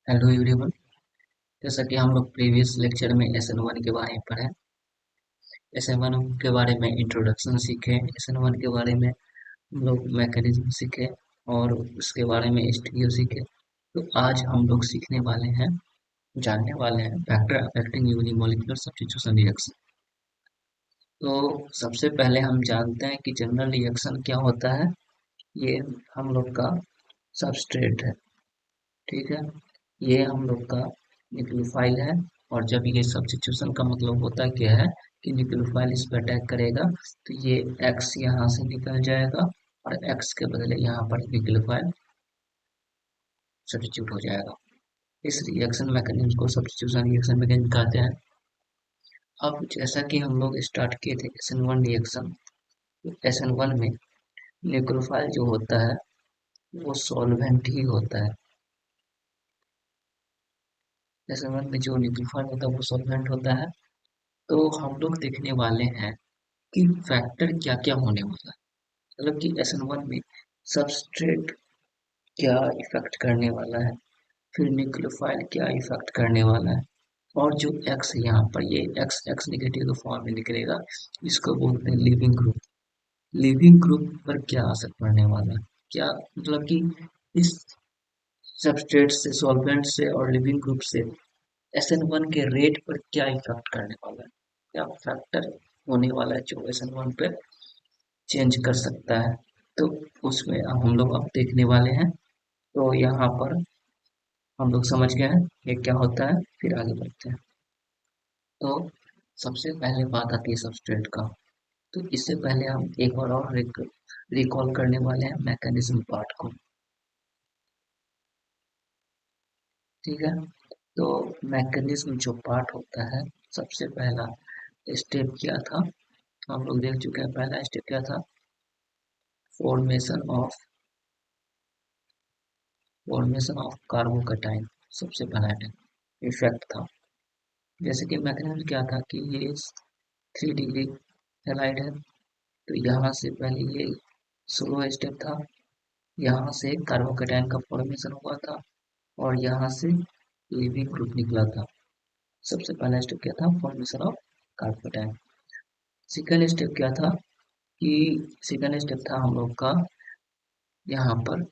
Hello everyone. जैसा कि हम लोग प्रीवियस लेक्चर में SN1 के बारे में पढ़े, SN1 के बारे में इंट्रोडक्शन सीखे, SN1 के बारे में हम लोग मैकेनिज्म सीखे और उसके बारे में स्टीरियो सीखे। तो आज हम लोग सीखने वाले हैं, जानने वाले हैं factor affecting unimolecular substitution reaction. तो सबसे पहले हम जानते हैं कि जनरल रिएक्शन क्या होता है। ये हम लोग का सबस्ट्रेट है, ठीक है। ये हम लोग का न्यूक्लियोफाइल है। और जब ये सब्स्टिट्यूशन का मतलब होता क्या है कि न्यूक्लियोफाइल इस पर अटैक करेगा तो ये एक्स यहाँ से निकल जाएगा और एक्स के बदले यहाँ पर न्यूक्लियोफाइल सब्स्टिट्यूट हो जाएगा। इस रिएक्शन मैकेनिज्म को सब्स्टिट्यूशन रिएक्शन मैकेनिज्म कहते हैं। अब जैसा कि हम लोग स्टार्ट किए थे SN1 रिएक्शन, SN1 में न्यूक्लियोफाइल जो होता है वो सॉल्वेंट ही होता है। SN1 में जो न्यूक्लियोफाइल होता है वो सॉल्वेंट होता है। तो हम लोग देखने वाले हैं कि फैक्टर क्या क्या होने वाला है, मतलब कि SN1 में सबस्ट्रेट क्या इफेक्ट करने वाला है, फिर न्यूक्लियोफाइल क्या इफेक्ट करने वाला है, और जो एक्स है यहाँ पर ये एक्स एक्स निगेटिव के फॉर्म में निकलेगा, इसको बोलते हैं लिविंग ग्रुप। लिविंग ग्रुप पर क्या असर पड़ने वाला है, क्या मतलब कि इस सबस्ट्रेट से, सॉल्वेंट से और लिविंग ग्रुप से SN1 के रेट पर क्या इफेक्ट करने वाला है, क्या फैक्टर होने वाला है जो SN1 पे चेंज कर सकता है। तो उसमें हम लोग अब देखने वाले हैं। तो यहाँ पर हम लोग समझ गए हैं ये क्या होता है, फिर आगे बढ़ते हैं। तो सबसे पहले बात आती है सबस्ट्रेट का। तो इससे पहले हम एक बार और रिकॉल करने वाले हैं मैकेनिज्म पार्ट को, ठीक है। तो मैकेनिज्म जो पार्ट होता है, सबसे पहला स्टेप क्या था, हम लोग देख चुके हैं। पहला स्टेप क्या था, फॉर्मेशन ऑफ कार्बोकैटायन, सबसे पहला इफेक्ट था। जैसे कि मैकेनिज्म क्या था कि ये 3 डिग्री हेलाइड है, तो यहाँ से पहले ये स्लो स्टेप था, यहाँ से कार्बोकैटायन का फॉर्मेशन हुआ था और यहाँ से लिविंग ग्रुप निकला था। सबसे पहला स्टेप क्या था, formation of carbocation. Second step क्या था कि सेकेंड स्टेप था हम लोग का यहाँ पर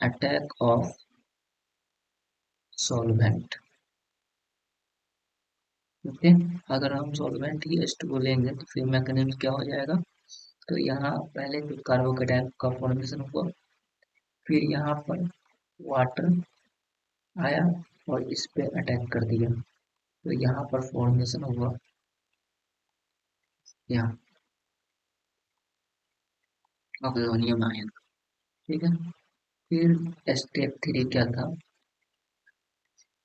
अटैक ऑफ सॉल्वेंट। ओके, अगर हम सॉल्वेंट ही H2O लेंगे तो फिर मैकेनिज्म क्या हो जाएगा। तो यहाँ पहले तो कार्बोकैटायन का फॉर्मेशन हुआ, फिर यहाँ पर वाटर आया और इस पे अटैक कर दिया, तो यहाँ पर फॉर्मेशन हुआ यहाँ अमोनियम आयन, ठीक है। फिर स्टेप 3 क्या था,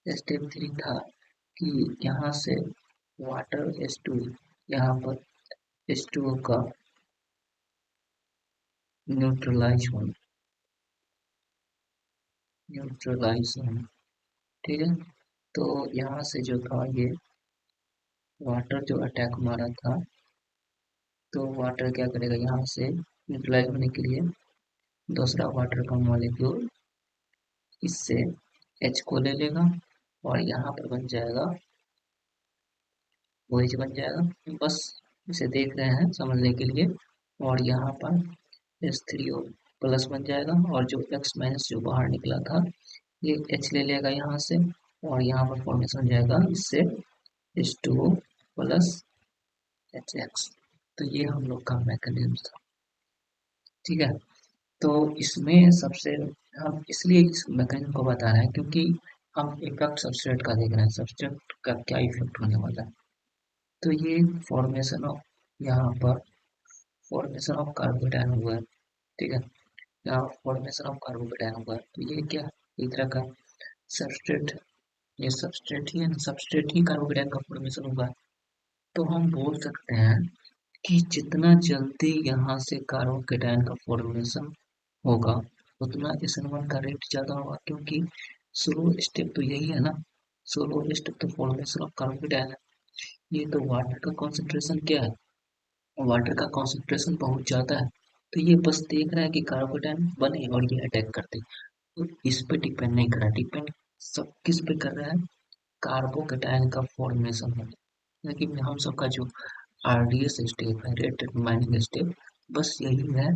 स्टेप 3 था कि यहाँ से वाटर H2, यहाँ पर H2O का न्यूट्रलाइज होना, ठीक है। तो यहाँ से जो था ये वाटर जो अटैक मारा था, तो वाटर क्या करेगा, यहाँ से न्यूट्रलाइज होने के लिए दूसरा वाटर का मॉलिक्यूल इससे H को ले लेगा और यहाँ पर बन जाएगा OH बन जाएगा। बस इसे देख रहे हैं समझने के लिए। और यहाँ पर H3O प्लस बन जाएगा और जो X माइनस जो बाहर निकला था ये H ले लेगा यहाँ से, और यहाँ पर फॉर्मेशन हो जाएगा इससे H2O प्लस HX। तो ये हम लोग का मैकेनिज्म था, ठीक है। तो इसमें सबसे हम इसलिए इस मैकेनिज्म को बता रहे हैं क्योंकि हम इफेक्ट सबस्ट्रेट का देख रहे हैं, सबस्ट्रेट का क्या इफेक्ट होने वाला है। तो ये फॉर्मेशन ऑफ, यहाँ पर फॉर्मेशन ऑफ कार्बोकैटायन हुआ है, ठीक है। यहाँ फॉर्मेशन ऑफ कार्बोकैटायन हुआ है, तो ये क्या, एक तरह का सबस्ट्रेट, ये सबस्ट्रेट ही है, सबस्ट्रेट ही कार्बोकैटायन का फॉर्मेशन हुआ है। तो हम बोल सकते हैं कि जितना जल्दी यहाँ से कार्बोकैटायन का फॉर्मेशन होगा उतना SN1 का रेट ज़्यादा होगा, क्योंकि स्लो स्टेप तो यही है ना, स्लो स्टेप तो फॉर्मेशन ऑफ कार्बोकैटायन है। ये तो वाटर का कॉन्सेंट्रेशन क्या है, वाटर का कॉन्सेंट्रेशन बहुत ज़्यादा है, तो ये बस देख रहा है कि कार्बोकैटायन बने और ये अटैक करते, तो इस पे डिपेंड नहीं करा, डिपेंड सब किस पे कर रहा है? कार्बोकेटायन का फॉर्मेशन है। लेकिन हम सबका जो आरडीएस स्टेप है, रेट डिटरमाइनिंग स्टेप, बस यही है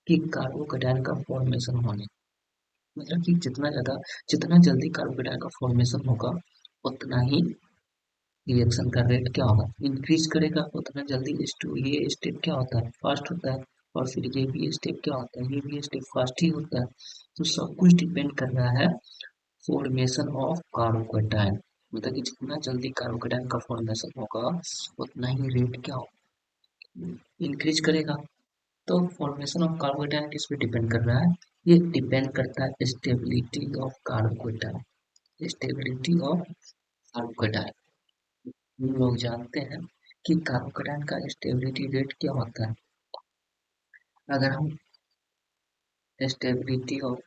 कि कार्बोकेटायन का फॉर्मेशन होने, मतलब कि जितना जल्दी कार्बोकेटायन का फॉर्मेशन होगा उतना ही रिएक्शन का रेट क्या होगा, इंक्रीज करेगा, उतना जल्दी ये स्टेप क्या होता है, फास्ट होता है। और फिर ये भी स्टेप क्या होता है, ये भी स्टेप फास्ट ही होता है। तो सब कुछ डिपेंड कर रहा है फॉर्मेशन ऑफ कार्बोकेटायन, मतलब कि जितना जल्दी कार्बोकेटायन का फॉर्मेशन होगा उतना ही रेट क्या होगा, इंक्रीज करेगा। तो फॉर्मेशन ऑफ कार्बोकेटायन किस पे डिपेंड कर रहा है? ये डिपेंड करता है stability of carbocation, stability of carbocation. हम लोग जानते हैं कि कार्बोकेटायन का स्टेबिलिटी रेट क्या होता है। अगर हम स्टेबिलिटी ऑफ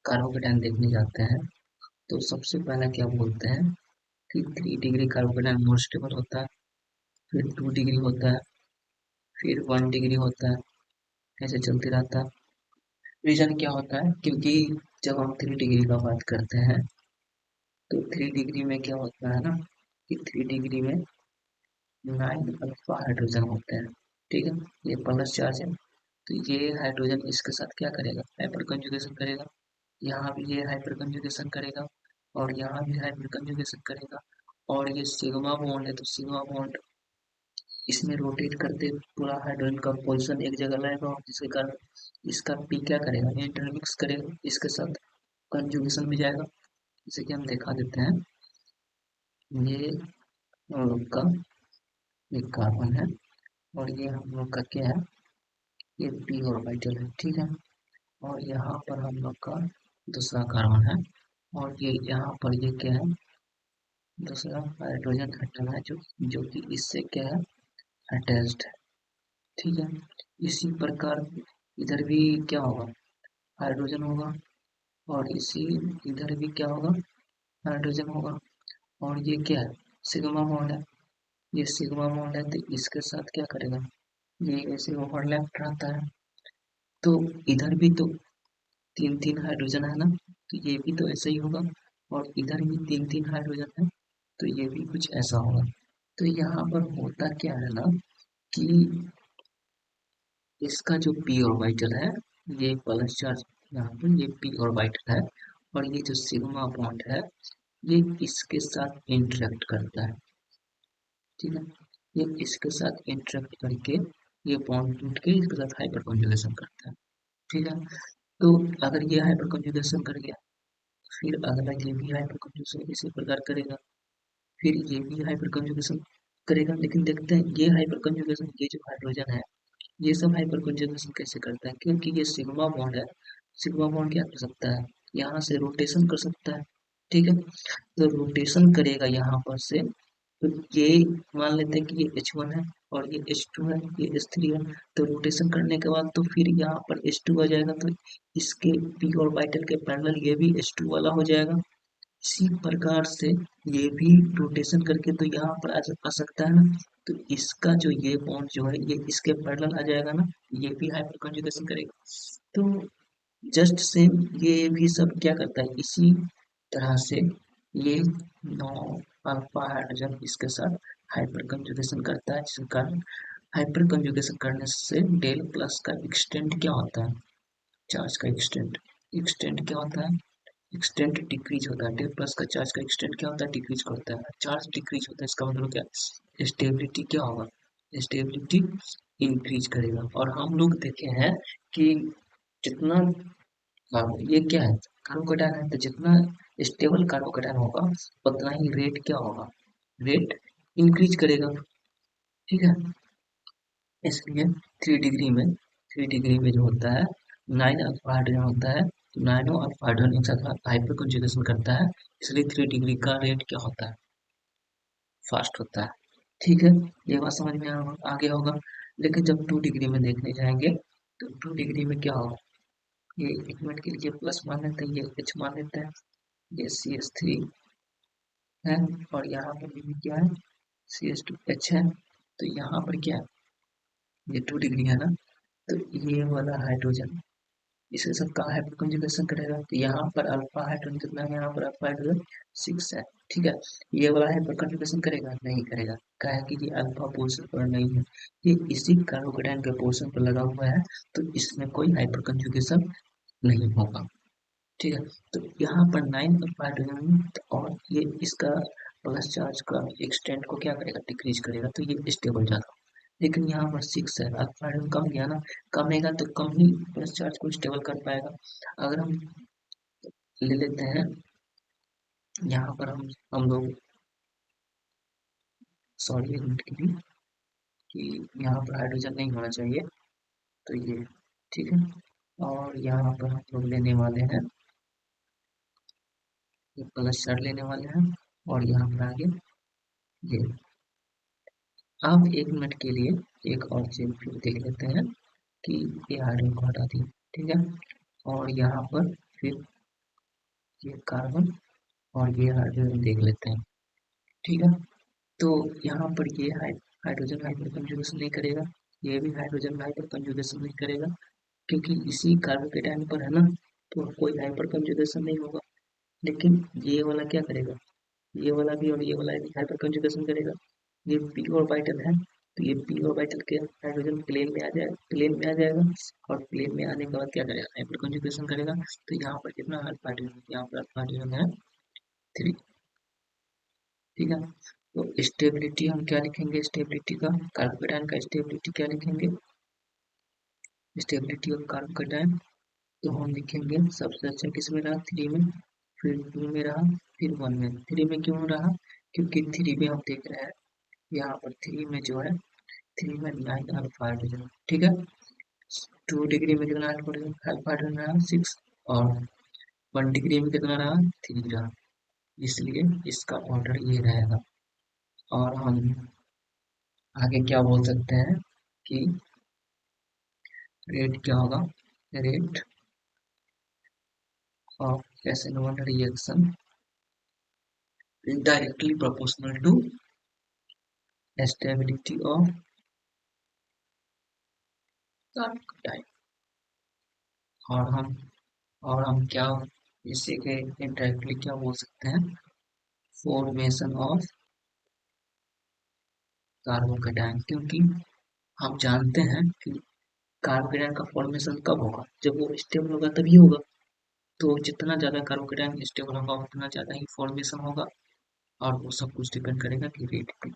कार्बोकेटायन देखने जाते हैं तो सबसे पहले क्या बोलते हैं कि 3 डिग्री कार्बोकेटायन मोर स्टेबल होता है, फिर 2 डिग्री होता है, फिर 1 डिग्री होता है, ऐसे चलते रहता है। रीजन क्या होता है, क्योंकि जब हम 3 डिग्री का बात करते हैं तो 3 डिग्री में क्या होता है ना, कि 3 डिग्री में 9 अल्फा हाइड्रोजन होते हैं। ठीक है, ये प्लस चार्ज है। तो ये हाइड्रोजन इसके साथ क्या करेगा, हाइपर कंजुगेशन करेगा। यहाँ भी ये हाइपर कंजुगेशन करेगा और यहाँ भी हाइपर कंजुगेशन करेगा। और ये सिग्मा बॉन्ड है तो सिग्मा बॉन्ड इसमें रोटेट करते पूरा हाइड्रोजन का पोजीशन एक जगह लाएगा और जिसके कारण इसका पी क्या करेगा, इंटरमिक्स करेगा, इसके साथ कंजुगेशन में जाएगा। जैसे कि हम दिखा देते हैं, ये हम लोग का एक कार्बन है और ये हम लोग का क्या है, ये पी ऑर्बिटल है। ठीक है, और यहाँ पर हम लोग का दूसरा कार्बन है और ये यहाँ पर ये क्या है, दूसरा हाइड्रोजन एटम है जो कि इससे क्या है, अटैच्ड है। ठीक है, इसी प्रकार इधर भी क्या होगा, हाइड्रोजन होगा और इसी इधर भी क्या होगा, हाइड्रोजन होगा। और ये क्या है, सिग्मा बॉन्ड है, ये सिग्मा बॉन्ड है तो इसके साथ क्या करेगा, ये ऐसे ओवरलैप रहता है। तो इधर भी तो 3 3 हाइड्रोजन है ना, तो ये भी तो ऐसा ही होगा। और इधर भी 3 3 हाइड्रोजन है तो ये भी कुछ ऐसा होगा। तो यहाँ पर होता क्या है ना, कि इसका जो पी ऑर्बिटल है, ये प्लस चार्ज, यहाँ पर ये पी ऑर्बिटल है और ये जो सिग्मा बॉन्ड है ये इसके साथ इंटरेक्ट करता है। ठीक है, ये इसके साथ इंटरेक्ट करके ये बॉन्ड टूट के इसके साथ हाइपर कॉन्जुगेशन करता है। ठीक है, तो अगर ये हाइपर कॉन्जुगेशन कर गया, फिर अगला ये भी हाइपर कॉन्जुगेशन इसी प्रकार करेगा, फिर ये भी हाइपर कॉन्जुगेशन करेगा। लेकिन देखते हैं ये हाइपर कॉन्जुगेशन, ये जो हाइड्रोजन है ये सब हाइपर कॉन्जुगेशन कैसे करता है, क्योंकि ये सिग्मा बॉन्ड है। सिग्मा बॉन्ड क्या कर सकता है, यहाँ से रोटेशन कर सकता है। ठीक है, तो रोटेशन करेगा यहाँ पर से, तो ये मान लेते हैं कि ये H1 है और ये H2 है, ये H3 है। तो रोटेशन करने के बाद तो फिर यहाँ पर H2 आ जाएगा, तो इसके पी ऑर्बिटल के पैरेलल ये भी H2 वाला हो जाएगा। इसी प्रकार से ये भी रोटेशन करके तो यहाँ पर आ सकता है ना, तो इसका जो ये बॉन्ड जो है ये इसके पैरेलल आ जाएगा ना, ये भी हाइपर कंजुगेशन करेगा। तो जस्ट सेम ये भी सब क्या करता है, इसी तरह से ये 9 अल्फा हाइड्रोजन इसके साथ हाइपर कंजुगेशन करता है, जिसके कारण हाइपर कंजुगेशन करने से डेल प्लस का एक्सटेंट क्या होता है, चार्ज का एक्सटेंट, एक्सटेंट क्या होता है, एक्सटेंट डिक्रीज होता है। डेल प्लस का चार्ज का एक्सटेंट क्या होता है, डिक्रीज करता है। चार्ज डिक्रीज होता है इसका मतलब क्या, स्टेबिलिटी क्या होगा, स्टेबिलिटी इंक्रीज करेगा। और हम लोग देखे हैं कि जितना ये क्या है, कार्बोकेटायन है, तो जितना स्टेबल कार्बोकेटायन होगा उतना ही रेट क्या होगा, रेट इंक्रीज करेगा। ठीक है, इसलिए 3 डिग्री में जो होता है 9 अल्फा हाइड्रोजन होता है, तो 9 अल्फा हाइड्रोजन एक साथ हाइपर कंजुगेशन करता है, इसलिए 3 डिग्री का रेट क्या होता है, फास्ट होता है। ठीक है, ये बात समझ में आ गया होगा। लेकिन जब 2 डिग्री में देखने जाएंगे तो 2 डिग्री में क्या होगा, ये एक मिनट के लिए प्लस मान लेते हैं, ये एच मान लेते हैं, ये CH3 है और यहाँ पर भी क्या है, CH2H है। तो यहाँ पर क्या है, ये 2 डिग्री है ना, तो ये वाला हाइड्रोजन इसके साथ का हाइपर कंजुगेशन करेगा तो यहाँ पर अल्फा हाइड्रोजन कितना है, यहाँ पर अल्फा हाइड्रोजन 6 है। ठीक है, ये वाला हाइपर कंजुगेशन करेगा नहीं करेगा, क्या है कि ये अल्फा पोर्शन पर नहीं है, ये इसी कार्बोकेटाइन के पोर्शन पर लगा हुआ है, तो इसमें कोई हाइपर कंजुगेशन नहीं होगा। ठीक है, तो यहाँ पर 9 अल्फा हाइड्रोजन और ये इसका प्लस चार्ज का एक्सटेंट को क्या करेगा, डिक्रीज करेगा, तो ये स्टेबल जाता। लेकिन यहाँ पर 6 है, अल्फा हाइड्रोजन कम गया ना, कमेगा तो कम ही प्लस चार्ज को स्टेबल कर पाएगा। अगर हम ले लेते हैं यहाँ पर हम लोग सॉरी एक मिनट के लिए, कि यहाँ पर हाइड्रोजन नहीं होना चाहिए, तो ये ठीक है, और यहाँ पर हम लोग लेने वाले हैं, ये प्लस चार्ज लेने वाले हैं, और यहाँ पर आगे ये। अब एक मिनट के लिए एक और चीज फिर देख लेते हैं कि ये हाइड्रोजन को हटा दिए, ठीक है, और यहाँ पर फिर ये कार्बन और ये हाइड्रोजन देख लेते हैं। ठीक है, तो यहाँ पर ये हाइड्रोजन हाइपर कंजुगेशन नहीं करेगा, ये भी हाइड्रोजन हाइपर कंजुगेशन नहीं करेगा, क्योंकि इसी कार्बोकेटाइन पर है ना, तो कोई हाइपर कंजुगेशन नहीं होगा। लेकिन ये वाला क्या करेगा, ये वाला भी और ये वाला भी हाइपर कंजुगेशन करेगा। ये पी ऑर्बिटल है, तो ये पी ऑर्बिटल के हाइड्रोजन प्लेन में आ जाएगा, और प्लेन में आने के बाद क्या करेगा, हाइपर कंजुगेशन करेगा। तो यहाँ पर कितना अल्फा हाइड्रोजन, यहाँ पर अल्फा हाइड्रोजन है 3। ठीक है, तो स्टेबिलिटी हम क्या लिखेंगे, स्टेबिलिटी का कार्बोकेटाइन का स्टेबिलिटी क्या लिखेंगे, स्टेबिलिटी ऑफ कार्बोकेटाइन, तो हम लिखेंगे सबसे अच्छा किस में रहा, 3 में, फिर 2 में रहा, फिर 1 में। 3 में क्यों रहा, क्योंकि 3 में हम देख रहे हैं यहाँ पर 3 में जो है, 3 में 9 अल्फा हाइड्रोजन। ठीक है, 2 डिग्री में कितना अल्फा हाइड्रोजन रहा, 6, और 1 डिग्री में कितना रहा, 3 रहा, इसलिए इसका ऑर्डर ये रहेगा। और हम आगे क्या बोल सकते हैं कि रेट क्या होगा, rate of SN1 reaction directly proportional to stability of carbocation. और हम क्या इसी के इनडायरेक्टली क्या बोल सकते हैं, फॉर्मेशन ऑफ कार्बोकेटाइन, क्योंकि हम जानते हैं कि कार्बोकेटाइन का फॉर्मेशन कब होगा, जब वो स्टेबल होगा तभी होगा। तो जितना ज्यादा कार्बोकेटाइन स्टेबल होगा उतना ज्यादा ही फॉर्मेशन होगा, और वो सब कुछ डिपेंड करेगा कि रेट पे।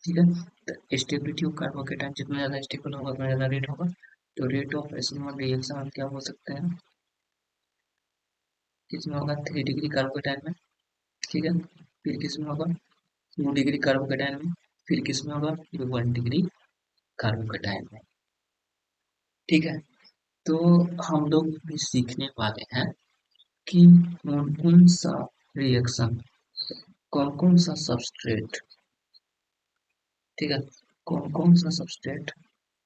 ठीक है, तो स्टेबिलिटी ऑफ कार्बोकेटाइन जितना ज्यादा स्टेबल होगा उतना ज्यादा रेट होगा। तो रेट ऑफ SN1 रिएक्शन हम क्या बोल सकते हैं, किसमें होगा, 3 डिग्री कार्बोकेटाइन में। ठीक है, फिर किसमें होगा, 2 डिग्री कार्बोकेटाइन में, फिर किसमें होगा, फिर 1 डिग्री कार्बोकेटाइन में। ठीक है, तो हम लोग भी सीखने वाले हैं कि कौन कौन सा रिएक्शन, कौन कौन सा सबस्ट्रेट, ठीक है, कौन कौन सा सबस्ट्रेट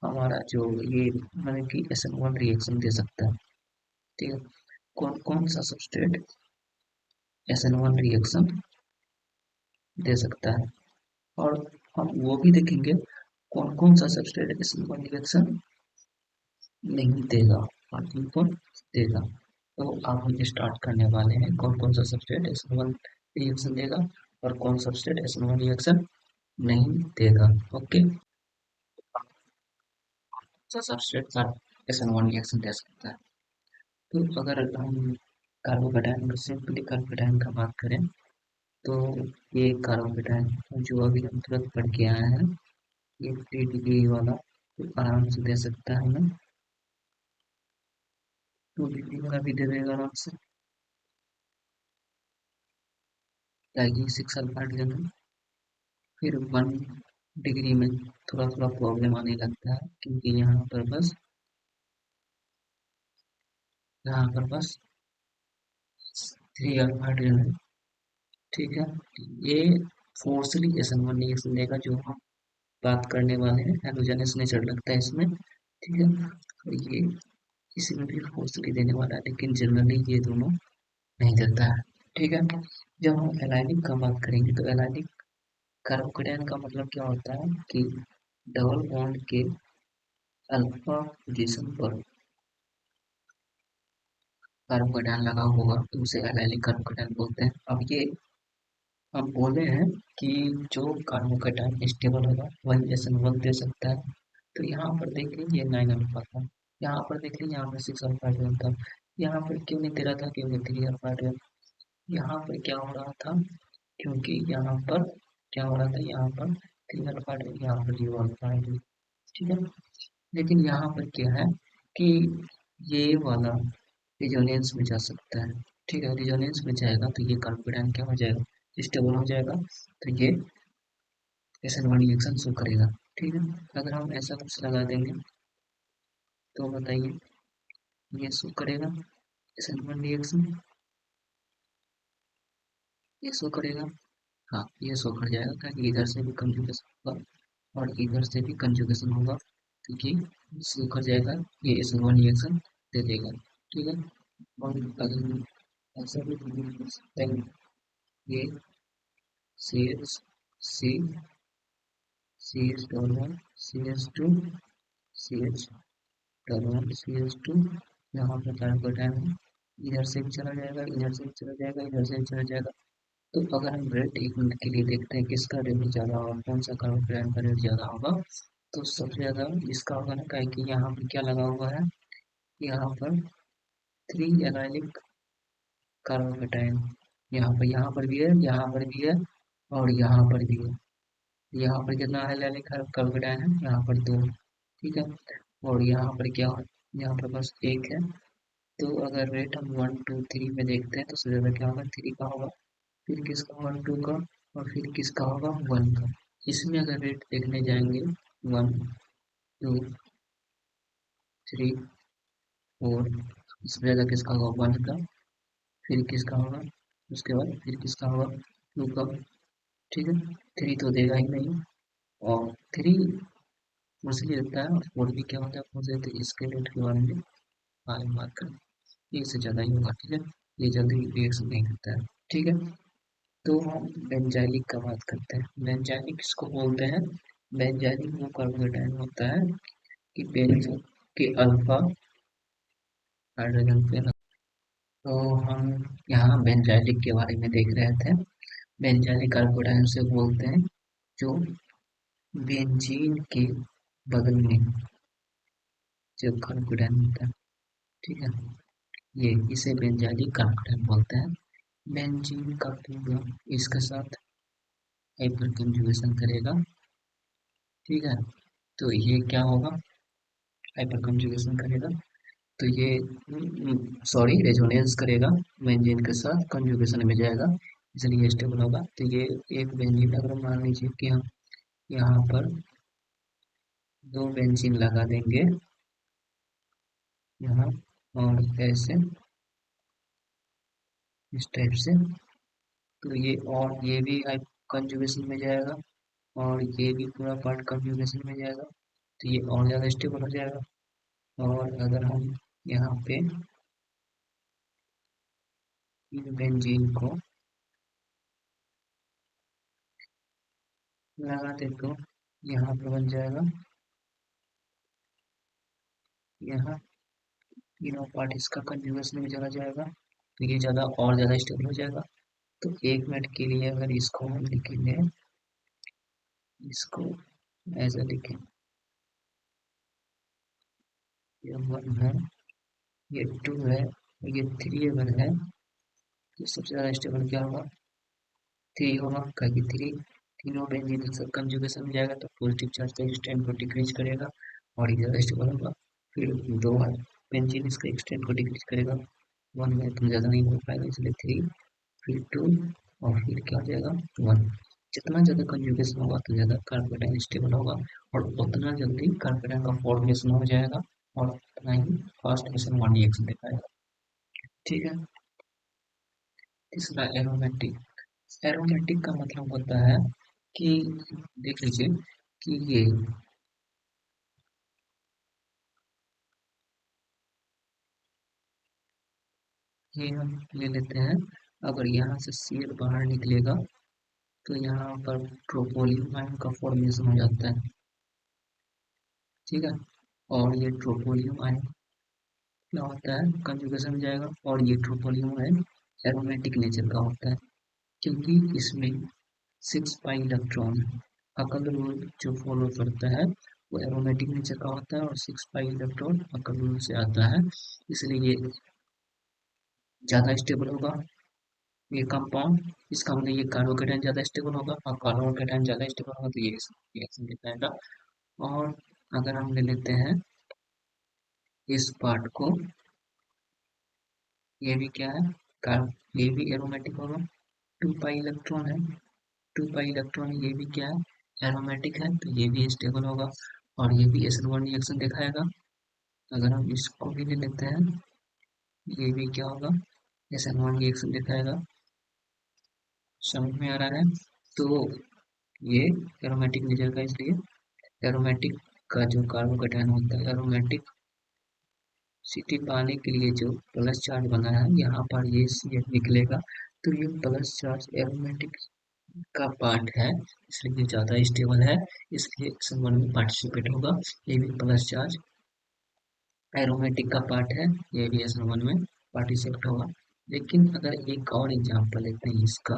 हमारा जो ये मतलब कि SN1 रिएक्शन दे सकता है। ठीक है, कौन कौन सा सबस्ट्रेट SN1 रिएक्शन दे सकता है, और हम वो भी देखेंगे कौन कौन सा सबस्ट्रेट SN1 रिएक्शन नहीं देगा, और कौन देगा। तो अब हम स्टार्ट करने वाले हैं कौन कौन सा सबस्ट्रेट SN1 रिएक्शन देगा और कौन सबस्ट्रेट SN1 रिएक्शन नहीं देगा। ओके, सबस्ट्रेट का SN1 रिएक्शन दे सकता है। तो अगर हम कार्बोकेटाइन में सिंपली कार्बोकेटाइन का बात करें, तो ये कार्बोकेटाइन जो अभी हम तुरंत पढ़ के आए हैं, ये 3 डिग्री वाला तो आराम से दे सकता है हमें, 2 डिग्री वाला भी दे देगा आराम से, लाइक 6 अल्फा हाइड्रोजन। फिर 1 डिग्री में थोड़ा थोड़ा प्रॉब्लम आने लगता है, क्योंकि यहाँ पर बस 3 अल्फा हाइड्रोजन है। ठीक है, ये फोर्सली SN1 रिएक्शन देगा, जो हम बात करने वाले हैं, हेलोजेनस नेचर लगता है इसमें। ठीक है, और ये किसी में भी फोर्सली देने वाला है, लेकिन जनरली ये दोनों नहीं देता है। ठीक है, जब हम एलाइनिक का बात करेंगे, तो एलाइनिक कार्बोकेटाइन का मतलब क्या होता है कि डबल बॉन्ड के अल्फा पोजीशन पर कार्बोकेटायन लगा होगा तो उसे एल्काइलिक कार्बोकेटायन बोलते हैं। अब ये हम बोले हैं कि जो कार्बोकेटायन स्टेबल होगा वही SN1 दे सकता है। तो यहाँ पर देखिए ये 9 अल्फा था, यहाँ पर देखिए यहाँ पर 6 अल्फा 12 था, यहाँ पर क्यों नहीं दे रहा था, क्योंकि 3 अल्फा 12। यहाँ पर क्या हो रहा था, क्योंकि यहाँ पर क्या हो रहा था, यहाँ पर 3 अल्फा 12, यहाँ पर 0 अल्फा 12। ठीक है, लेकिन यहाँ पर क्या है कि ये वाला रिजोनेंस में जा सकता है। ठीक है, रिजोनेंस में जाएगा तो ये कार्बोकेटायन क्या हो जाएगा, स्टेबल हो जाएगा, तो ये SN1 रिएक्शन शो करेगा। ठीक है, अगर हम ऐसा कुछ लगा देंगे तो बताइए ये शो करेगा SN1 रिएक्शन, ये शो करेगा। हाँ, ये शो कर जाएगा ताकि इधर से भी कंजुगेशन होगा और इधर से भी कंजुगेशन होगा, क्योंकि शो कर जाएगा, ये SN1 रिएक्शन दे देगा। ठीक है, और अगर ऐसा भी कर सकते हैं, ये CH C CH CH2 CH CH2, यहाँ पर कार्बोकेटायन है, इधर से भी चला जाएगा, इधर से भी चला जाएगा, इधर से भी चला जाएगा। तो अगर हम रेट 1 मिनट के लिए देखते हैं किसका रेट ज़्यादा होगा, कौन सा कार्बोकेटायन का रेट ज़्यादा होगा, तो सबसे ज़्यादा इसका होगा ना, क्या कि यहाँ पर क्या लगा हुआ है, यहाँ पर 3 एलाइलिक कार्बोकेटायन, यहाँ पर भी है, यहाँ पर भी है और यहाँ पर भी है। यहाँ पर कितना एलाइलिक कार्बोकेटायन है, यहाँ पर 2। ठीक है, और यहाँ पर क्या है, यहाँ पर बस 1 है। तो अगर रेट हम 1 2 3 में देखते हैं तो सबसे ज़्यादा क्या होगा, 3 का होगा, फिर किसका होगा, 2 का, और फिर किसका होगा, 1 का। इसमें अगर रेट देखने जाएंगे 1 2 3 4, इससे ज़्यादा किसका होगा, 1 का, फिर किसका होगा, उसके बाद फिर किसका होगा, 2 का। ठीक है, 3 तो देगा ही नहीं, और 3 मुझे लगता है, और 4 भी क्या होता है मुझे, तो इसके रेट के बारे में मालूम बात करें, ये इससे ज़्यादा ही होगा। ठीक है, ये जल्दी रिएक्शन नहीं करता है। ठीक है, तो हम बेंजाइलिक का बात करते हैं। बेंजाइलिक किसको बोलते हैं, बेंजाइलिक वो कार्बोकेटायन होता है कि बेंजीन के अल्फा हाइड्रोजन पे तो हम यहाँ बेंजाइलिक के बारे में देख रहे थे। बेंजाइलिक कार्बोकेटायन से बोलते हैं जो बेंजीन के बगल में जो कार्बोकेटायन होता है। ठीक है, ये इसे बेंजाइलिक कार्बोकेटायन बोलते हैं। बेंजीन का पूरा इसके साथ हाइपर कंजुगेशन करेगा। ठीक है, तो ये क्या होगा, हाइपर कंजुगेशन करेगा, तो ये सॉरी रेजोनेंस करेगा बेंजीन के साथ, कंजुगेशन में जाएगा, इसलिए स्टेबल होगा। तो ये एक बेंजीन, अगर मान लीजिए कि हम यहाँ पर 2 बेंजीन लगा देंगे यहाँ, और ऐसे इस टाइप से, तो ये, और ये भी कंजुगेशन में जाएगा, और ये भी पूरा पार्ट कंजुगेशन में जाएगा, तो ये और ज़्यादा स्टेबल हो जाएगा। और अगर हम यहाँ पे इन बेंजीन को लगा दे तो यहाँ पर बन जाएगा, यहाँ तीनों पार्ट इसका कंजुगेशन में चला जाएगा, तो ये ज़्यादा और ज़्यादा स्टेबल हो जाएगा। तो 1 मिनट के लिए अगर इसको हम लिखेंगे, इसको ऐसे लिखें, ये 1 है, ये 2 है, और ये 3 अगर है, तो सबसे ज़्यादा स्टेबल क्या होगा, 3 होगा, क्योंकि 3 तीनों बेंजीन एक साथ कंजुगेशन में जाएगा तो पॉजिटिव चार्ज का एक्सटेंट को डिक्रीज करेगा और ये ज़्यादा स्टेबल होगा। फिर 2 बेंजीन इसका एक्सटेंट को डिक्रीज करेगा, 1 में इतना ज़्यादा नहीं हो पाएगा, इसलिए 3, फिर 2, और फिर क्या हो जाएगा, 1। जितना ज़्यादा कंजुगेशन होगा उतना ज़्यादा कार्बोकेटायन स्टेबल होगा, और उतना जल्दी कार्बोकेटायन का फॉर्मेशन हो जाएगा, और उतना ही फास्ट SN1 रिएक्शन दिखाएगा। ठीक है, तीसरा एरोमेटिक। एरोमेटिक का मतलब होता है कि, देख लीजिए कि ये हम ले लेते हैं, अगर यहाँ से सीएल बाहर निकलेगा तो यहाँ पर ट्रोपोलियम आयन का फॉर्मेशन हो जाता है। ठीक है, और ये ट्रोपोलियम आयन क्या होता है, कंजुगेशन में जाएगा। और ये ट्रोपोनियम है, एरोमेटिक नेचर का होता है, क्योंकि इसमें 6 पाई इलेक्ट्रॉन है। अकल रूल जो फॉलो करता है वो एरोमेटिक नेचर का होता है, और 6 पाई इलेक्ट्रॉन अकल रूल से आता है, इसलिए ये ज़्यादा स्टेबल होगा। ये कंपाउंड, इसका मतलब ये कार्बोकेटाइन ज़्यादा स्टेबल होगा, और कार्बोकेटाइन ज़्यादा स्टेबल होगा, तो ये रिएक्शन दिखाएगा। और अगर हम ले लेते हैं इस पार्ट को, ये भी क्या है, कार्ब, ये भी एरोमेटिक होगा, 2 पाई इलेक्ट्रॉन है, 2 पाई इलेक्ट्रॉन, ये भी क्या है, एरोमेटिक है, तो ये भी स्टेबल होगा, और ये भी SN1 रिएक्शन दिखाएगा। अगर हम इसको भी ले लेते हैं, ये भी क्या होगा, SN1 रिएक्शन दिखाएगा। समझ में आ रहा है? तो ये एरोमेटिक नेचर का, इसलिए एरोमेटिक का जो कार्बोकेटाइन होता है, एरोमेटिक सिटी पाने के लिए जो प्लस चार्ज बना है यहाँ पर, ये CH निकलेगा, तो ये प्लस चार्ज एरोमेटिक का पार्ट है, इसलिए ये ज़्यादा स्टेबल है, इसलिए SN1 में पार्टिसिपेट होगा। ये भी प्लस चार्ज एरोमेटिक का पार्ट है, ये भी SN1 में पार्टिसिपेट होगा। लेकिन अगर एक और एग्जांपल लेते हैं इसका,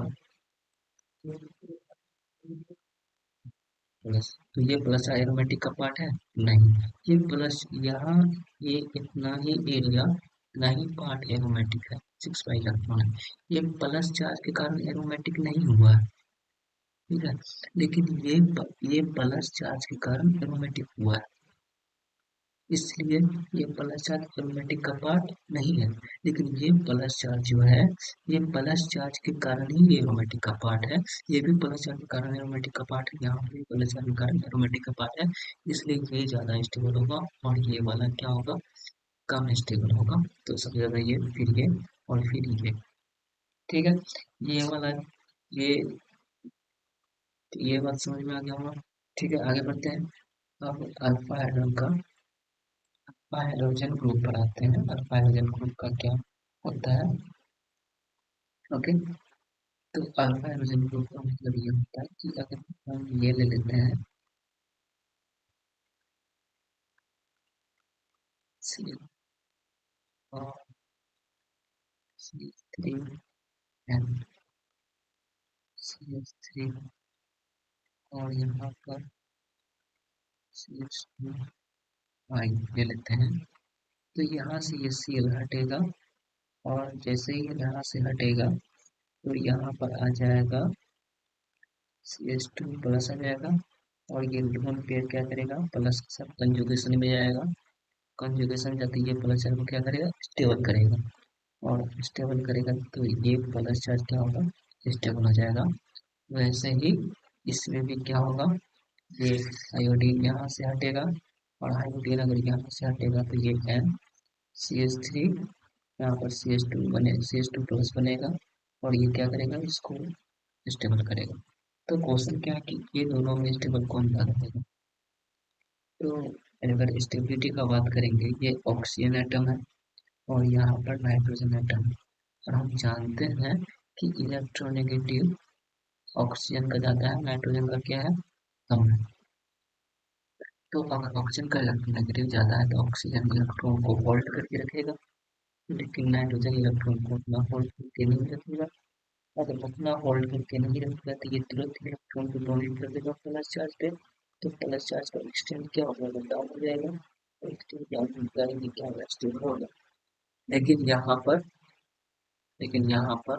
प्लस, तो ये प्लस एरोमेटिक का पार्ट है, नहीं, ये प्लस यहाँ, ये इतना ही एरिया, इतना ही पार्ट एरोमेटिक है, 6 पाई इलेक्ट्रॉन है, ये प्लस चार्ज के कारण एरोमेटिक नहीं हुआ है, ठीक है, लेकिन ये प्लस चार्ज के कारण एरोमेटिक हुआ है, इसलिए ये प्लस चार्ज एरोमेटिक का पार्ट नहीं है। लेकिन ये प्लस चार्ज जो है, ये प्लस चार्ज के कारण ही ये एरोमेटिक का पार्ट है, ये भी प्लस चार्ज के कारण एरोमेटिक का पार्ट है, यहाँ पे भी प्लस चार्ज के कारण एरोमेटिक का पार्ट है, इसलिए ये ज़्यादा स्टेबल होगा, और ये वाला क्या होगा, कम स्टेबल होगा। तो सबसे ज़्यादा ये, फिर ये, और फिर ये, ठीक है, ये वाला, ये ये बात समझ में आ गया होगा। ठीक है, आगे बढ़ते हैं। अब अल्फा हाइड्रोजन का, हाइड्रोजन ग्रुप पर आते हैं। अल्फा हाइड्रोजन ग्रुप का क्या होता है, ओके। तो अल्फा हाइड्रोजन ग्रुप का मतलब ये होता है कि अगर हम ये ले लेते हैं सी और CH3 एंड CH3, और यहाँ पर CH2 ले लेते हैं, तो यहाँ से ये Cl हटेगा, और जैसे ही यहाँ से हटेगा तो यहाँ पर आ जाएगा CH2 प्लस आ जाएगा, और ये लोन पेयर क्या करेगा, प्लस के साथ कंजुगेशन में जाएगा, कंजुगेशन जाते ही ये प्लस चार्ज को क्या करेगा, स्टेबल करेगा, और स्टेबल करेगा तो ये प्लस चार्ज क्या होगा, स्टेबल हो जाएगा। वैसे ही इसमें भी क्या होगा, ये आयोडीन यहाँ से हटेगा, और आयोडीन अगर यहाँ से हटेगा तो ये NCH3, यहाँ पर CH2 बने, CH2 प्लस बनेगा, और ये क्या करेगा, इसको स्टेबल करेगा। तो क्वेश्चन क्या है कि ये दोनों में स्टेबल कौन ज़्यादा रहेगा। तो अगर स्टेबिलिटी का बात करेंगे, ये ऑक्सीजन एटम है, और यहाँ पर नाइट्रोजन एटम है, और हम जानते हैं कि इलेक्ट्रोनेगेटिव ऑक्सीजन का ज़्यादा है, नाइट्रोजन का क्या है, कम है। तो अगर ऑक्सीजन का इलेक्ट्रोनेगेटिव ज़्यादा है तो ऑक्सीजन इलेक्ट्रॉन को होल्ड करके रखेगा, लेकिन नाइट्रोजन इलेक्ट्रॉन को उतना होल्ड करके नहीं रखेगा। अगर उतना होल्ड करके नहीं रखेगा तो ये तुरंत इलेक्ट्रॉन को डोनेट कर देगा प्लस चार्ज पे, तो प्लस चार्ज का एक्सटेंट क्या होगा, डाउन हो जाएगा, और एक्सटेंट डाउन होता है, ये क्या होगा, स्टेबल होगा। लेकिन यहाँ पर लेकिन यहाँ पर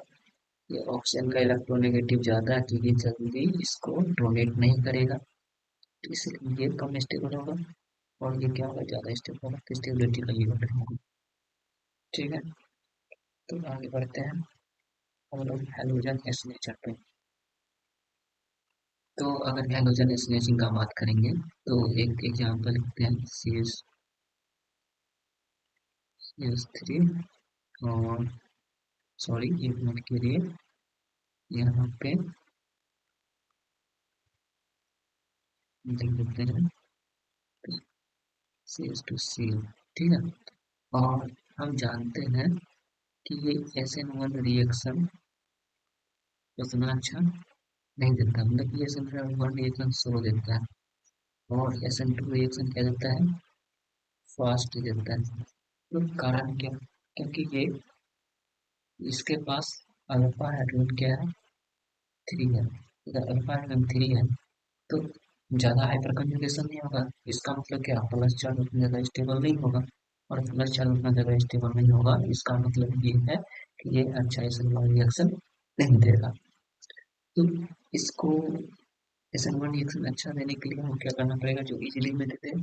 ये ऑक्सीजन का इलेक्ट्रोनेगेटिव ज़्यादा है, तो ये जल्दी इसको डोनेट नहीं करेगा, तो इसलिए ये कम स्टेबल होगा, और ये क्या होगा, ज़्यादा स्टेबल होगा, तो स्टेबिलिटी का ये बटन होगा। ठीक है, तो आगे बढ़ते हैं हम लोग हैलोजन एस्नेचर पे। तो अगर हैलोजन एस्नेचिंग का बात करेंगे, तो एक एग्जांपल लिखते हैं, CH3, और सॉरी एक मिनट के लिए, यहाँ पे लिख देते हैं CH2 ठीक है। और हम जानते हैं कि ये SN1 रिएक्शन उतना अच्छा नहीं देता, मतलब ये SN1 रिएक्शन स्लो देता है, और SN2 रिएक्शन क्या देता है, फास्ट देता है। तो कारण क्या? क्योंकि ये इसके पास अल्फा हाइड्रोजन क्या है? 3 है। अगर अल्फा हाइड्रोजन 3 है तो ज़्यादा हाइपर कंजुगेशन नहीं होगा। इसका मतलब क्या? प्लस चार्ज उतना ज़्यादा स्टेबल नहीं होगा, और प्लस चार्ज उतना ज़्यादा स्टेबल नहीं होगा, इसका मतलब ये है कि ये अच्छा SN1 रिएक्शन नहीं देगा। तो इसको SN1 रिएक्शन अच्छा देने के लिए हमें क्या करना पड़ेगा, जो इजीली में देते हैं।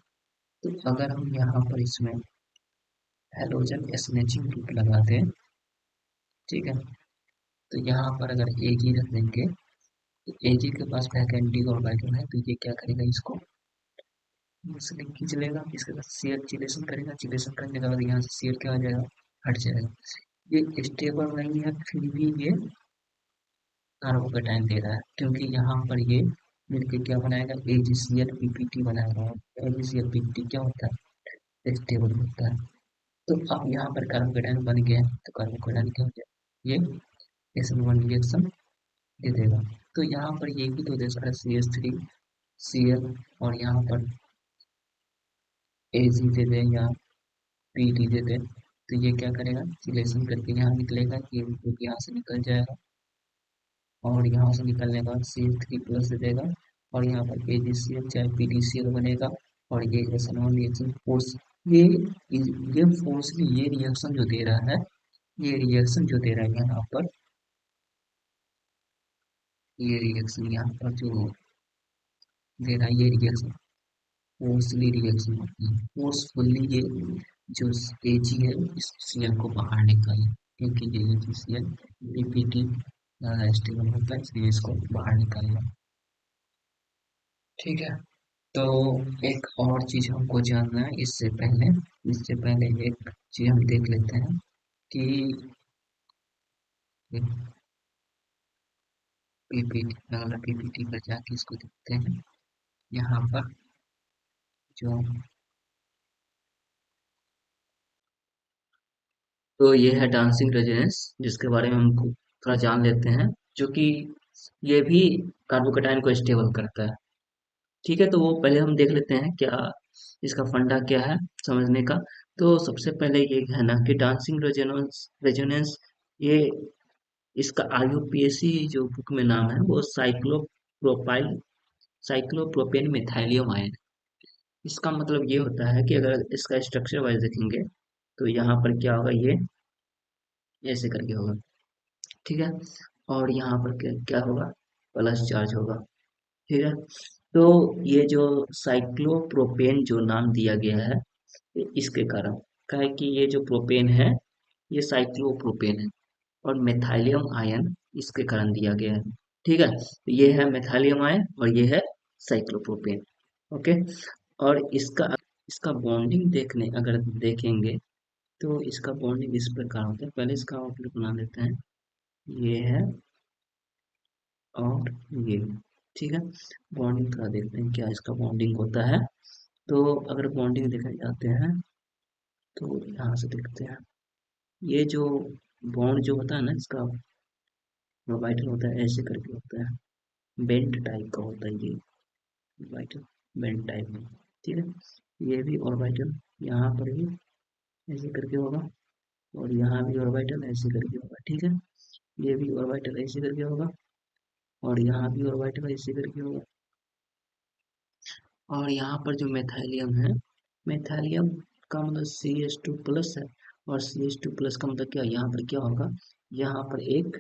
तो अगर हम यहाँ पर इसमें हैलोजन स्नेचिंग ग्रुप लगा दें, ठीक है, तो यहाँ पर अगर Ag रख देंगे, तो Ag के पास वैकेंटी ऑर्बिटल है, तो ये क्या करेगा, इसको इसलिए खींच लेगा, इसके साथ शेयर चिलेशन करेगा, चिलेशन करने के बाद यहाँ से शेयर क्या हो जाएगा, हट जाएगा। ये स्टेबल नहीं है, फिर भी ये कार्बोकेटाइन दे रहा है, क्योंकि यहाँ पर ये मिलके क्या बनाएगा, AgCl PPT बनाएगा। AgCl PPT क्या होता है, स्टेबल होता है। तो अब यहाँ पर कार्बोकेटाइन बन गया, तो कार्बोकेटाइन क्या हो जाएगा, ये SN1 रिएक्शन दे देगा। तो यहाँ पर ये भी तो दे सकता है, CH3Cl, और यहाँ पर Ag दे दे या पीटी दे दे, तो ये क्या करेगा, सिलेक्शन करके यहाँ निकलेगा, ये ग्रुप यहाँ से निकल जाएगा, और यहाँ से निकलने के बाद CH3+ दे देगा, और यहाँ पर AgCl चाहे PdCl बनेगा, और ये SN1 रिएक्शन फोर्स, ये ये फोर्सली ये रिएक्शन जो दे रहा है, ये रिएक्शन जो दे रहा है यहाँ पर, ये रिएक्शन यहाँ पर जो दे रहा है, ये रिएक्शन फोर्सली रिएक्शन होती है। फोर्सफुली ये जो Ag है, इस Cl को बाहर निकाले, क्योंकि ये AgCl PPT ज़्यादा स्टेबल होता है, इसलिए इसको बाहर निकालना। ठीक है, तो एक और चीज हमको जानना है, इससे पहले एक चीज हम देख लेते हैं कि पीपीटी, अगला पीपीटी पर जाके इसको देखते हैं। यहाँ पर जो, तो ये है डांसिंग रेजोनेंस, जिसके बारे में हमको थोड़ा जान लेते हैं, जो कि ये भी कार्बोकेटाइन को स्टेबल करता है। ठीक है, तो वो पहले हम देख लेते हैं क्या इसका फंडा क्या है समझने का। तो सबसे पहले ये है ना कि डांसिंग रेजोनेंस रेजोनेंस ये इसका IUPAC जो बुक में नाम है वो साइक्लोप्रोपेन मिथाइलियम आयन। इसका मतलब ये होता है कि अगर इसका स्ट्रक्चर वाइज देखेंगे, तो यहाँ पर क्या होगा, ये ऐसे करके होगा, ठीक है, और यहाँ पर क्या क्या होगा, प्लस चार्ज होगा, ठीक है। तो ये जो साइक्लोप्रोपेन जो नाम दिया गया है, ये इसके कारण का है कि ये जो प्रोपेन है, ये साइक्लोप्रोपेन है, और मेथाइलियम आयन इसके कारण दिया गया है, ठीक है। तो ये है मेथाइलियम आयन और ये है साइक्लोप्रोपेन, ओके। और इसका इसका बॉन्डिंग देखने अगर देखेंगे, तो इसका बॉन्डिंग इस प्रकार होता है। पहले इसका आउटलुक बना लेते हैं, ये है और ये, ठीक है। बॉन्डिंग थोड़ा देखते हैं क्या इसका बॉन्डिंग होता है। तो अगर बॉन्डिंग देखने जाते हैं, तो यहाँ से देखते हैं, ये जो बॉन्ड जो होता है ना, इसका ऑर्बिटल होता है ऐसे करके होता है, बेंट टाइप का होता है ये ऑर्बिटल, बेंट टाइप में, ठीक है। ये भी ऑर्बिटल यहाँ पर भी ऐसे करके होगा, और यहाँ भी ऑर्बिटल ऐसे करके होगा, ठीक है। ये भी ऑर्बिटल ऐसे करके होगा, और यहाँ भी ऑर्बिटल ऐसे करके होगा, और यहाँ पर जो मेथाइलियम है, मेथाइलियम का मतलब CH2+ है, और CH2+ का मतलब क्या, यहाँ पर क्या होगा, यहाँ पर एक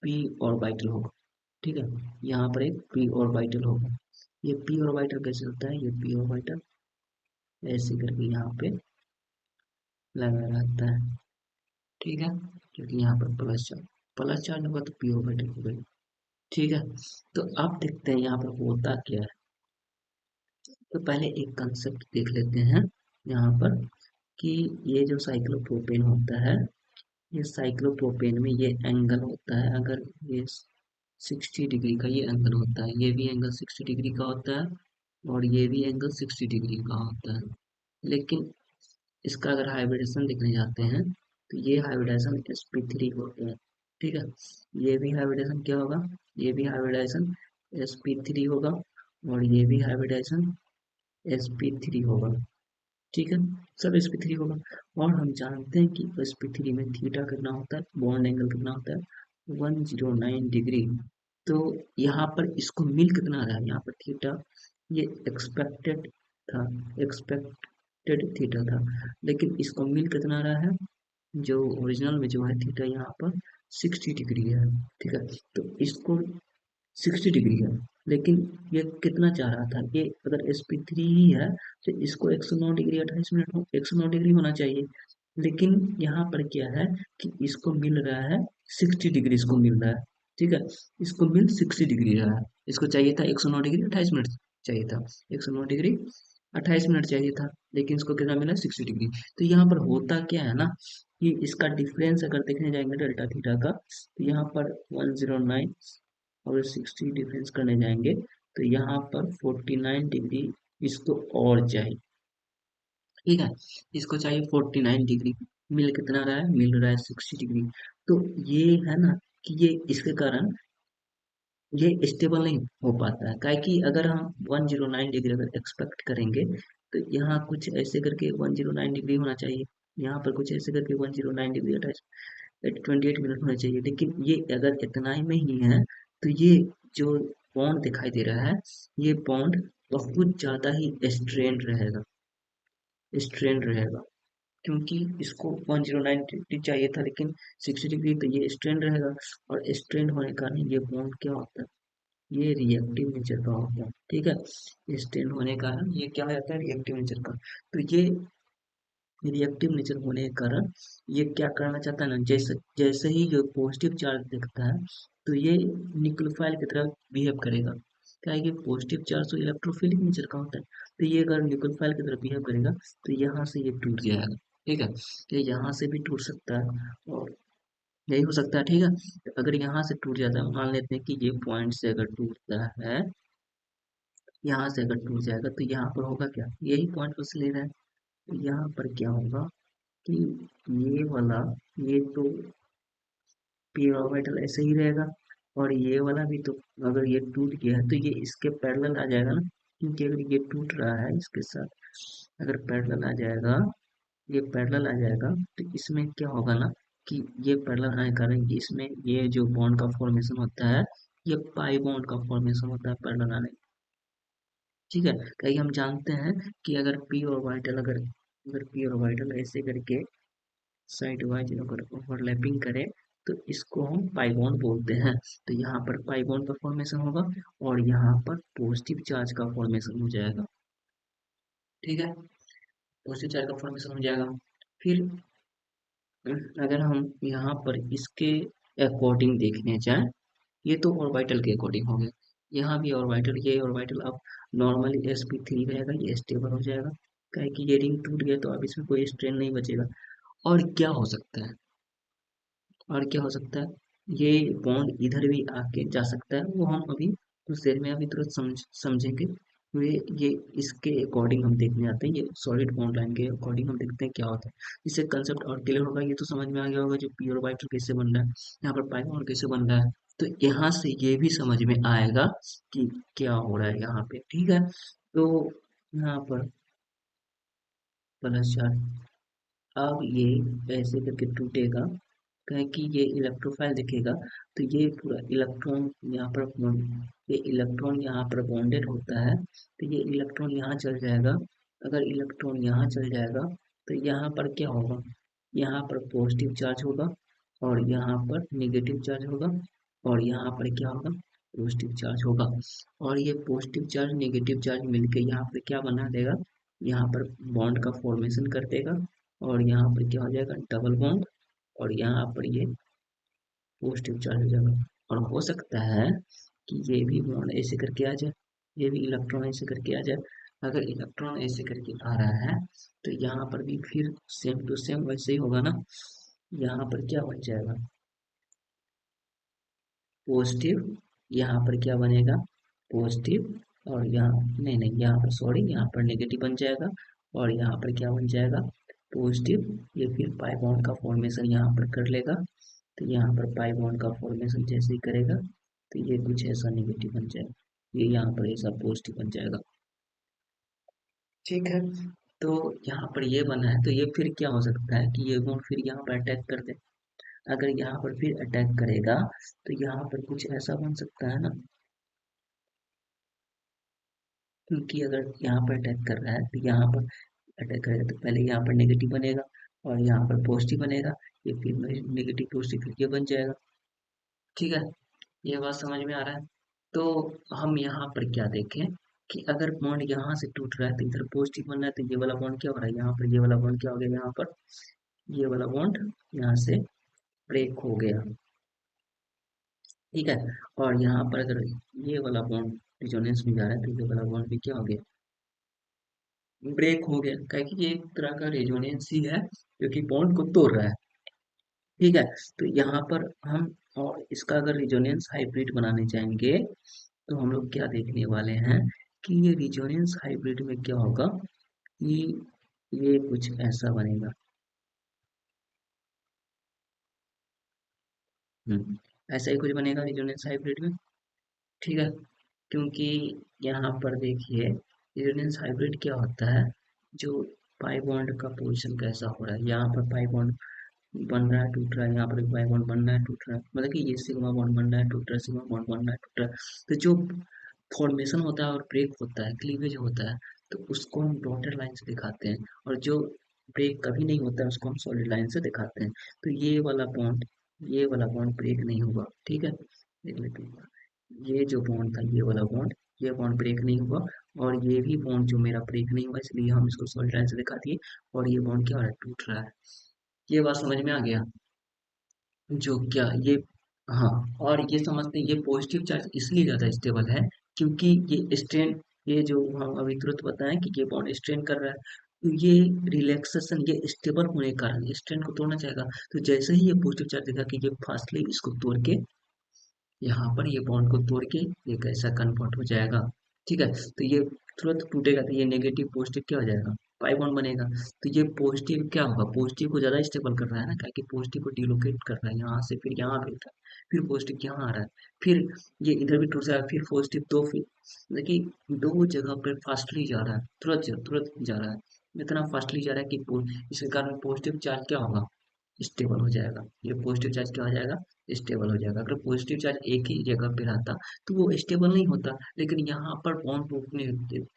p ऑर्बिटल होगा, ठीक है। यहाँ पर एक p ऑर्बिटल होगा। ये p ऑर्बिटल कैसे होता है, ये p ऑर्बिटल ऐसे करके यहाँ पे लगा रहता है, ठीक है, क्योंकि यहाँ पर प्लस चार्ज होगा तो p ऑर्बिटल हो गई, ठीक है। तो अब देखते हैं यहाँ पर होता क्या है। तो पहले एक कंसेप्ट देख लेते हैं यहाँ पर, कि ये जो साइक्लोप्रोपेन होता है, ये साइक्लोप्रोपेन में ये एंगल होता है, अगर ये 60 डिग्री का ये एंगल होता है, ये भी एंगल 60 डिग्री का होता है, और ये भी एंगल 60 डिग्री का होता है। लेकिन इसका अगर हाइब्रिडेशन देखने जाते हैं, तो ये हाइब्रिडेशन sp3 होता है, ठीक है। ये भी हाइब्रिडेशन क्या होगा, ये भी हाइब्रिडेशन sp3 होगा, और ये भी हाइब्रिडेशन sp3 होगा, ठीक है, सब sp3 होगा। और हम जानते हैं कि sp3 में थीटा कितना होता है, बॉन्ड एंगल कितना होता है, 109 डिग्री। तो यहाँ पर इसको मिल कितना रहा है, यहाँ पर थीटा ये एक्सपेक्टेड था, एक्सपेक्टेड थीटा था, लेकिन इसको मिल कितना रहा है, जो ओरिजिनल में जो है थीटा यहाँ पर 60 डिग्री है। ठीक है, तो इसको 60 डिग्री है, लेकिन ये कितना चाह रहा था, ये अगर sp3 ही है तो इसको 109 डिग्री 28 मिनट हो 109 डिग्री होना चाहिए, लेकिन यहाँ पर क्या है कि इसको मिल रहा है 60 डिग्री, इसको मिल रहा है। ठीक है, इसको मिल 60 डिग्री रहा है, इसको चाहिए था 109 डिग्री 28 मिनट चाहिए था, 109 डिग्री 28 मिनट चाहिए था, लेकिन इसको कितना मिला 60 डिग्री। तो यहाँ पर होता क्या है ना कि इसका डिफरेंस अगर देखने जाएंगे डेल्टा थीटा का, तो यहाँ पर 109 और 60 डिफरेंस करने जाएंगे तो यहाँ पर 49 डिग्री इसको और चाहिए। ठीक है, इसको चाहिए 49 डिग्री, मिल कितना रहा है, मिल रहा है 60 डिग्री। तो ये है ना कि ये इसके कारण ये स्टेबल नहीं हो पाता है, काहे कि अगर हम 109 डिग्री अगर एक्सपेक्ट करेंगे तो यहाँ कुछ ऐसे करके 109 डिग्री होना चाहिए, यहाँ पर कुछ ऐसे करके 109 डिग्री 28 मिनट होना चाहिए, लेकिन ये अगर इतना ही में ही है तो ये जो बॉन्ड दिखाई दे रहा है, ये बॉन्ड बहुत ज्यादा ही स्ट्रेन रहेगा, क्योंकि इसको 109 डिग्री चाहिए था, लेकिन 60 डिग्री, तो ये स्ट्रेन रहेगा। और स्ट्रेन होने का कारण ये बॉन्ड क्या होता है, ये रिएक्टिव नेचर का होता है। ठीक है, स्ट्रेन होने का कारण ये क्या हो जाता है, रिएक्टिव नेचर का। तो ये रिएक्टिव नेचर होने के कारण ये क्या करना चाहता है ना, जैसे जैसे ही जो पॉजिटिव चार्ज दिखता है तो ये न्यूक्लियोफाइल की तरह बिहेव करेगा, क्या है कि पॉजिटिव चार्ज तो इलेक्ट्रोफिलिक नेचर का होता है, तो ये अगर न्यूक्लियोफाइल की तरह बिहेव करेगा तो यहाँ से ये टूट जाएगा। ठीक है, ये यहाँ से भी टूट सकता है और यही हो सकता है। ठीक है, तो अगर यहाँ से टूट जाता है, मान लेते हैं कि ये पॉइंट से अगर टूटता है, यहाँ से अगर टूट जाएगा तो यहाँ पर होगा क्या, यही पॉइंट बस ले रहा है, तो यहाँ पर क्या होगा कि ये वाला, ये तो पी ऑर्बिटल ऐसे ही रहेगा, और ये वाला भी तो अगर ये टूट गया है तो ये इसके पैरेलल आ जाएगा ना, क्योंकि अगर ये टूट रहा है इसके साथ, अगर पैरेलल आ जाएगा, ये पैरेलल आ जाएगा तो इसमें क्या होगा ना कि ये पैरेलल आने के कारण इसमें ये जो बॉन्ड का फॉर्मेशन होता है, ये पाई बॉन्ड का फॉर्मेशन होता है पैरेलल आने। ठीक है, कहीं हम जानते हैं कि अगर पी ऑर्बिटल अगर अगर पी ऑर्बिटल ऐसे करके साइड वाइज अगर ओवरलैपिंग करे तो इसको हम पाई बॉन्ड बोलते हैं। तो यहाँ पर पाई बॉन्ड का फॉर्मेशन होगा और यहाँ पर पॉजिटिव चार्ज का फॉर्मेशन हो जाएगा। ठीक है, पॉजिटिव चार्ज का फॉर्मेशन हो जाएगा। फिर अगर हम यहाँ पर इसके अकॉर्डिंग देखने जाएं, ये तो ऑर्बिटल के अकॉर्डिंग हो गया, यहाँ भी ऑर्बिटल, ये ऑर्बिटल अब नॉर्मली sp3 रहेगा, ये स्टेबल हो जाएगा, क्या है कि ये रिंग टूट गया तो अब इसमें कोई स्ट्रेन नहीं बचेगा। और क्या हो सकता है, और क्या हो सकता है, ये बॉन्ड इधर भी आके जा सकता है, वो हम अभी कुछ देर में अभी तुरंत समझेंगे। वे ये इसके अकॉर्डिंग हम देखने आते हैं, ये सॉलिड बॉन्ड लाइन के अकॉर्डिंग हम देखते हैं क्या होता है। इससे कंसेप्ट और क्लियर होगा, ये तो समझ में आ गया होगा जो पी ऑर्बिटल कैसे बन रहा है, यहाँ पर पाई बॉन्ड कैसे बन रहा है, तो यहाँ से ये भी समझ में आएगा कि क्या हो रहा है यहाँ पे। ठीक है, तो यहाँ पर प्लस चार्ज, अब ये ऐसे करके टूटेगा, कहे कि ये इलेक्ट्रोफाइल दिखेगा, तो ये पूरा इलेक्ट्रॉन यहाँ पर ये इलेक्ट्रॉन यहाँ पर बॉन्डेड होता है, तो ये इलेक्ट्रॉन यहाँ चल जाएगा। अगर इलेक्ट्रॉन यहाँ चल जाएगा तो यहाँ पर क्या होगा, यहाँ पर पॉजिटिव चार्ज होगा और यहाँ पर नेगेटिव चार्ज होगा, और यहाँ पर क्या होगा, पॉजिटिव चार्ज होगा। और ये पॉजिटिव चार्ज नेगेटिव चार्ज मिलके यहाँ पर क्या बना देगा, यहाँ पर बॉन्ड का फॉर्मेशन कर देगा, और यहाँ पर क्या हो जाएगा, डबल बॉन्ड, और यहाँ पर ये पॉजिटिव चार्ज हो जाएगा। और हो सकता है कि ये भी बॉन्ड ऐसे करके आ जाए, ये भी इलेक्ट्रॉन ऐसे करके आ जाए। अगर इलेक्ट्रॉन ऐसे करके आ रहा है तो यहाँ पर भी फिर सेम टू सेम वैसे ही होगा ना, यहाँ पर क्या बन जाएगा, पॉजिटिव, यहाँ पर क्या बनेगा, पॉजिटिव, और यहाँ नहीं नहीं, यहाँ पर सॉरी, यहाँ पर नेगेटिव बन जाएगा, और यहाँ पर क्या बन जाएगा, पॉजिटिव। ये फिर पाई बॉन्ड का फॉर्मेशन यहाँ पर कर लेगा, तो यहाँ पर पाई बॉन्ड का फॉर्मेशन जैसे ही करेगा तो ये कुछ ऐसा नेगेटिव बन जाएगा, ये यहाँ पर ऐसा पॉजिटिव बन जाएगा। ठीक है, तो यहाँ पर ये बना है, तो ये फिर क्या हो सकता है कि ये बॉन्ड फिर यहाँ पर अटैक कर दे। अगर यहाँ पर फिर अटैक करेगा तो यहाँ पर कुछ ऐसा बन सकता है ना, क्योंकि अगर यहाँ पर अटैक कर रहा है तो यहाँ पर अटैक करेगा तो पहले यहाँ पर नेगेटिव बनेगा और यहाँ पर पॉजिटिव बनेगा, ये फिर नेगेटिव पॉजिटिव फिर ये बन जाएगा। ठीक है, ये बात समझ में आ रहा है। तो हम यहाँ पर क्या देखें कि अगर बॉन्ड यहाँ से टूट रहा है तो इधर पॉजिटिव बन रहा है, तो ये वाला बॉन्ड क्या हो रहा है, यहाँ पर ये वाला बॉन्ड क्या हो गया, यहाँ पर ये वाला बॉन्ड यहाँ से ब्रेक हो गया। ठीक है, और यहाँ पर अगर ये वाला बॉन्ड रिजोनेंस में जा रहा है तो ये वाला बॉन्ड भी क्या हो गया, ब्रेक हो गया, क्या कि ये एक तरह का रेजोनेंस ही है जो कि बॉन्ड को तोड़ रहा है। ठीक है, तो यहाँ पर हम और इसका अगर रिजोनेंस हाइब्रिड बनाने चाहेंगे तो हम लोग क्या देखने वाले हैं कि ये रिजोनेंस हाइब्रिड में क्या होगा कि ये कुछ ऐसा बनेगा। ऐसा ही कुछ बनेगा रिजोनेंस हाइब्रिड में। ठीक है, क्योंकि यहाँ पर देखिए रिजोनेंस हाइब्रिड क्या होता है, जो पाई बॉन्ड का पोजीशन कैसा हो रहा है, यहाँ पर पाई बॉन्ड बन रहा है टूट रहा है, यहाँ पर पाई बॉन्ड बन रहा है टूट रहा है, मतलब कि ये सिग्मा बॉन्ड बन रहा है टूट रहा है, सिग्मा बॉन्ड बन रहा है टूट रहा है। तो जो फॉर्मेशन होता है और ब्रेक होता है, क्लीवेज होता है, तो उसको हम डॉटेड लाइन से दिखाते हैं, और जो ब्रेक कभी नहीं होता है उसको हम सॉलिड लाइन से दिखाते हैं। तो ये वाला बॉन्ड ब्रेक नहीं हुआ। ठीक है, देख लेते हैं, ये जो बॉन्ड था ये वाला बॉन्ड, ये बॉन्ड ब्रेक नहीं हुआ, और ये भी बॉन्ड जो मेरा ब्रेक नहीं हुआ, इसलिए हम इसको सॉलिड लाइन से दिखा दिए, और ये बॉन्ड क्या हो रहा है, टूट रहा है। ये बात समझ में आ गया, जो क्या ये, हाँ, और ये समझते हैं ये पॉजिटिव चार्ज इसलिए ज़्यादा स्टेबल है क्योंकि ये स्ट्रेन, ये जो हम अभी तुरंत बताएं कि ये बॉन्ड स्ट्रेन कर रहा है, तो ये रिलैक्सेशन, ये स्टेबल होने के कारण स्ट्रेन को तोड़ना चाहेगा। तो जैसे ही ये पॉजिटिव चार्ज देगा कि ये फास्टली इसको तोड़ के यहाँ पर ये बॉन्ड को तोड़ के ये कैसा कन्वर्ट हो जाएगा। ठीक है, तो ये तुरंत टूटेगा तो ये नेगेटिव पॉजिटिव क्या हो जाएगा, पाई बॉन्ड बनेगा। तो ये पॉजिटिव क्या होगा, पॉजिटिव को ज्यादा स्टेबल कर रहा है ना, क्या कि पॉजिटिव को डिलोकेट कर रहा है यहाँ से, फिर यहाँ भेज रहा है, फिर पॉजिटिव यहाँ आ रहा है, फिर ये इधर भी टूट रहा है, फिर पॉजिटिव, तो फिर देखिए दो जगह पर फास्टली जा रहा है, तुरंत जा रहा है, इतना फास्टली जा रहा है कि इसके कारण पॉजिटिव चार्ज क्या होगा, स्टेबल हो जाएगा। ये पॉजिटिव चार्ज क्या हो जाएगा, स्टेबल हो जाएगा। अगर पॉजिटिव चार्ज एक ही जगह पे रहता तो वो स्टेबल नहीं होता, लेकिन यहाँ पर बॉन्ड टूटने,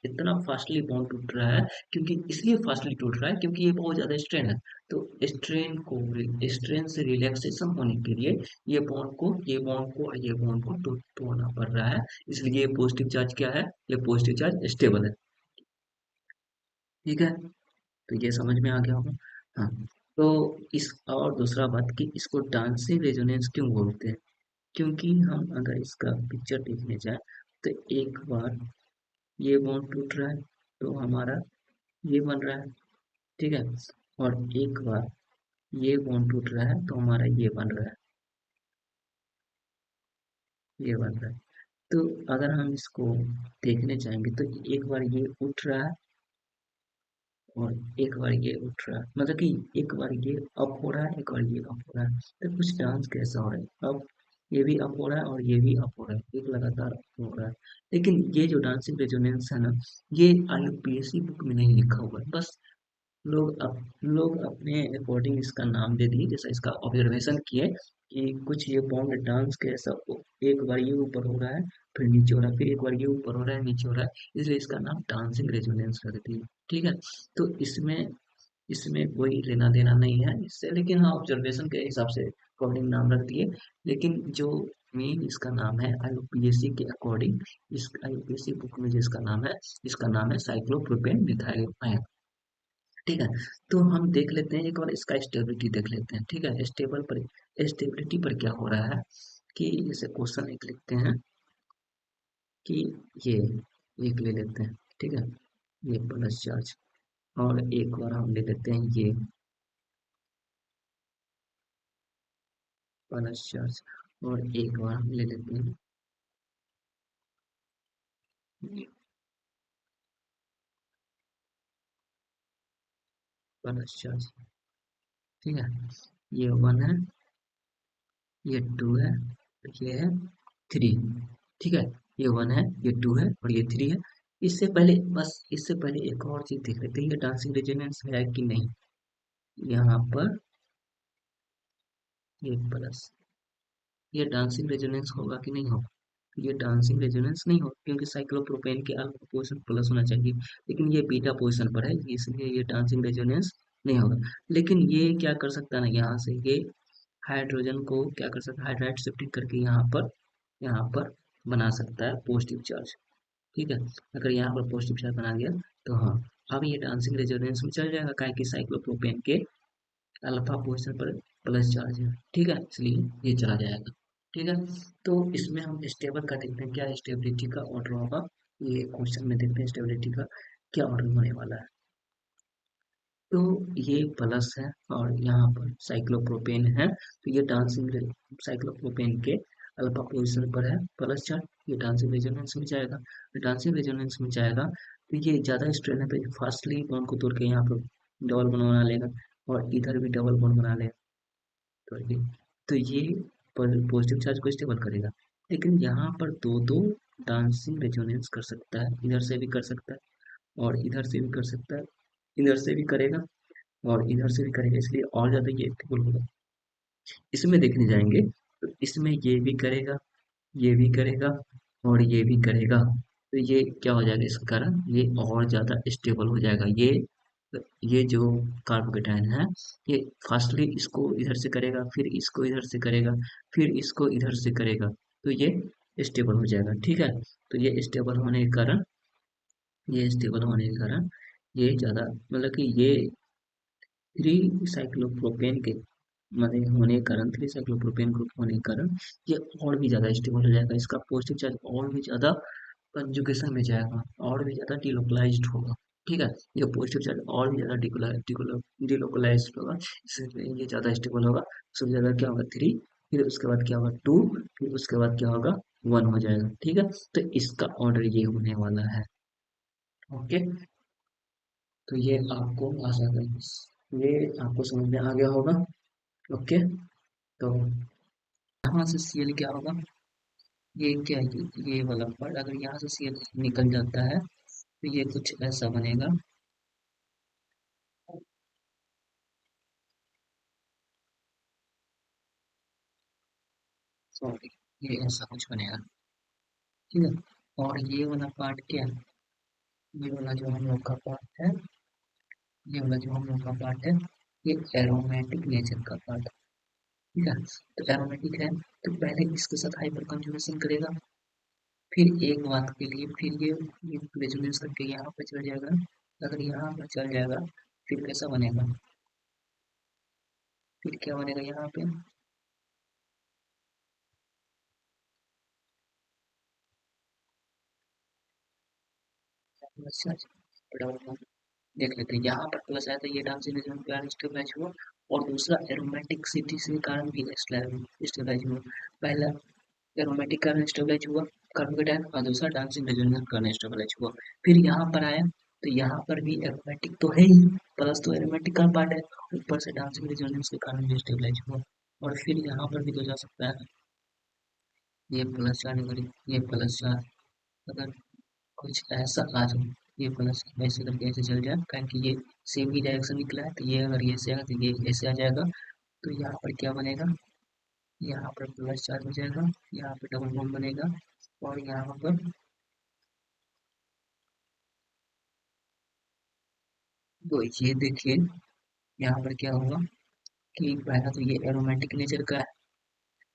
इतना फास्टली बॉन्ड टूट रहा है, क्योंकि इसलिए फास्टली टूट रहा है क्योंकि ये बहुत ज्यादा स्ट्रेन है। तो स्ट्रेन से रिलैक्सेशन होने के लिए ये बॉन्ड को और ये बॉन्ड को तोड़ना पड़ रहा है, इसलिए ये पॉजिटिव चार्ज क्या है, ये पॉजिटिव चार्ज स्टेबल है। ठीक है, तो ये समझ में आ गया होगा। हाँ, तो इस और दूसरा बात कि इसको डांसिंग रेजोनेंस क्यों बोलते हैं, क्योंकि हम अगर इसका पिक्चर देखने जाए तो एक बार ये बॉन्ड टूट रहा है तो हमारा ये बन रहा है। ठीक है, और एक बार ये बॉन्ड टूट रहा है तो हमारा ये बन रहा है, ये बन रहा है। तो अगर हम इसको देखने जाएंगे तो एक बार ये उठ रहा है और एक बार ये उठ रहा है, मतलब कि एक बार ये अप हो रहा है, एक बार ये अप हो रहा है। तो कुछ डांस कैसा हो रहा है, अब ये भी अप हो रहा है और ये भी अप हो रहा है, एक लगातार अप हो रहा है। लेकिन ये जो डांसिंग रेजोनेंस है ना, ये आईयूपीएसी बुक में नहीं लिखा हुआ है, बस लोग अपने अकॉर्डिंग इसका नाम दे दिए, जैसा इसका ऑब्जर्वेशन किए कि कुछ ये बॉन्ड डांस के ऐसा एक बार ये ऊपर हो रहा है, फिर नीचे हो रहा है, फिर एक बार ये ऊपर हो रहा है, नीचे हो रहा है, इसलिए इसका नाम डांसिंग रेजोनेंस रख दिए। ठीक है, तो इसमें इसमें कोई लेना देना नहीं है इससे, लेकिन हाँ ऑब्जर्वेशन के हिसाब से अकॉर्डिंग नाम रख दिए। लेकिन जो मेन इसका नाम है आईयूपीएसी के अकॉर्डिंग, इस आईयूपीएसी बुक में जिसका नाम है, इसका नाम है साइक्लोप्रोपेन मिथाइल आयन। ठीक है, तो हम देख लेते हैं एक बार इसका स्टेबिलिटी देख लेते हैं। ठीक है, स्टेबिलिटी पर क्या हो रहा है कि जैसे क्वेश्चन एक लिखते हैं कि ये एक ले लेते हैं। ठीक है, ये प्लस चार्ज, और एक बार हम ले लेते हैं ये प्लस चार्ज, और एक बार हम ले लेते हैं ये प्लस चार्ज। ठीक है, ये वन है, ये टू है, ये है थ्री। ठीक है, ये वन है, ये टू है और ये थ्री है, इससे पहले एक और चीज देख लेते हैं, ये डांसिंग रेजोनेंस है कि नहीं। यहाँ पर ये प्लस, ये डांसिंग रेजोनेंस होगा कि नहीं होगा। ये डांसिंग रेजोनेंस नहीं होगा क्योंकि साइक्लोप्रोपेन के अल्फा पोजीशन प्लस होना चाहिए, लेकिन ये बीटा पोजीशन पर है, इसलिए ये डांसिंग रेजोनेंस नहीं होगा। लेकिन ये क्या कर सकता है ना, यहाँ से ये हाइड्रोजन को क्या कर सकता है, हाइड्राइड शिफ्टिंग करके यहाँ पर बना सकता है पॉजिटिव चार्ज। ठीक है, अगर यहाँ पर पॉजिटिव चार्ज बना दिया तो हाँ, अब ये डांसिंग रेजोनेंस में चल जाएगा, काहे कि साइक्लोप्रोपेन के अल्फा पोजीशन पर प्लस चार्ज है। ठीक है, इसलिए ये चला जाएगा। ठीक है, तो इसमें हम स्टेबल का देखते हैं, क्या स्टेबिलिटी का ऑर्डर होगा। ये क्वेश्चन में देखते हैं स्टेबिलिटी का क्या ऑर्डर होने वाला है। तो ये प्लस है और यहाँ पर साइक्लोप्रोपेन है, तो ये डांसिंग साइक्लोप्रोपेन के अल्फा पोजीशन पर है प्लस चार्ज, ये डांसिंग रेजोनेंस में जाएगा। डांसिंग रेजोनेंस में जाएगा तो ये ज्यादा स्ट्रेन है, तो फास्टली बॉन्ड को तोड़ के यहाँ पर डबल बॉन्ड बना लेगा और इधर भी डबल बॉन्ड बना लेगा। तो ये पॉजिटिव चार्ज को स्टेबल करेगा। लेकिन यहाँ पर दो दो डांसिंग रेजोनेंस कर सकता है, इधर से भी कर सकता है और इधर से भी कर सकता है, इधर से भी करेगा और इधर से भी करेगा, इसलिए और ज्यादा ये एक्टिव होगा। इसमें देखने जाएंगे तो इसमें ये भी करेगा, ये भी करेगा और ये भी करेगा, तो ये क्या हो जाएगा, इसके कारण ये और ज्यादा स्टेबल हो जाएगा। ये जो कार्बोकेटायन है, ये फास्टली इसको इधर से करेगा, फिर इसको इधर से करेगा, फिर इसको इधर से करेगा, तो ये स्टेबल हो जाएगा। ठीक है, तो ये स्टेबल होने के कारण ये ज्यादा मतलब कि ये थ्री साइक्लोप्रोपेन के मतलब होने के कारण, थ्री साइक्लोप्रोपेन ग्रुप होने के कारण ये और भी ज्यादा स्टेबल हो जाएगा, इसका पॉजिटिव चार्ज और भी ज्यादा कंजुगेशन में जाएगा, और भी ज्यादा डिलोकलाइज्ड होगा। ठीक है, ये पॉजिटिव चार्ज और भी ज्यादा डिलोकलाइज्ड होगा, इसलिए ये ज्यादा स्टेबल होगा। सबसे ज्यादा क्या होगा, थ्री, फिर उसके बाद क्या होगा, टू, फिर उसके बाद क्या होगा, वन हो जाएगा। ठीक है, तो इसका ऑर्डर ये होने वाला है। ओके, तो ये आपको आशा करें ये आपको समझ में आ गया होगा। ओके, तो यहाँ से सीएल क्या होगा, ये क्या है, ये वाला पार्ट अगर यहाँ से सीएल निकल जाता है तो ये कुछ ऐसा बनेगा। सॉरी, ये ऐसा कुछ बनेगा। ठीक है, और ये वाला पार्ट क्या है, ये वाला जो हम लोग का पार्ट है, ये वाला जो हम लोग का पार्ट है, ये एरोमेटिक नेचर का पार्ट। ठीक है, तो एरोमेटिक है तो पहले इसके साथ हाइपर कंजुगेशन करेगा, फिर एक बात के लिए फिर ये रेजोनेंस करके यहाँ पे चल जाएगा। अगर यहाँ पर चल जाएगा फिर कैसा बनेगा, फिर क्या बनेगा यहाँ पे, अच्छा फटाफट देख लेते हैं। यहाँ पर प्लस आया तो ये डांसिंग रेजोनेंस पे स्टेबलाइज हुआ, और दूसरा एरोमेटिक सिटी से कारण भी स्टेबलाइज हुआ। पहला एरोमेटिक कारण स्टेबलाइज हुआ कार्बोकेटायन, और दूसरा डांसिंग रेजोनेंस कारण स्टेबलाइज हुआ। फिर यहाँ पर आया तो यहाँ पर भी एरोमेटिक तो है ही, प्लस तो एरोमेटिक का पार्ट है, ऊपर से डांसिंग रेजोनेंस के कारण भी स्टेबलाइज हुआ। और फिर यहाँ पर भी तो जा सकता है, ये प्लस चार्ज अगर ये प्लस चार्ज अगर कुछ ऐसा आ जाए, ये प्लस ऐसे करके ऐसे चल जाए, कारण कि ये सेम ही डायरेक्शन निकला है, तो ये अगर ये से आया तो ये ऐसे आ जाएगा, तो यहाँ पर क्या बनेगा, यहाँ पर प्लस चार्ज हो जाएगा, यहाँ पर डबल बॉन्ड बनेगा, और यहाँ पर तो ये देखिए यहाँ पर क्या होगा कि पहला तो ये एरोमेटिक नेचर का है,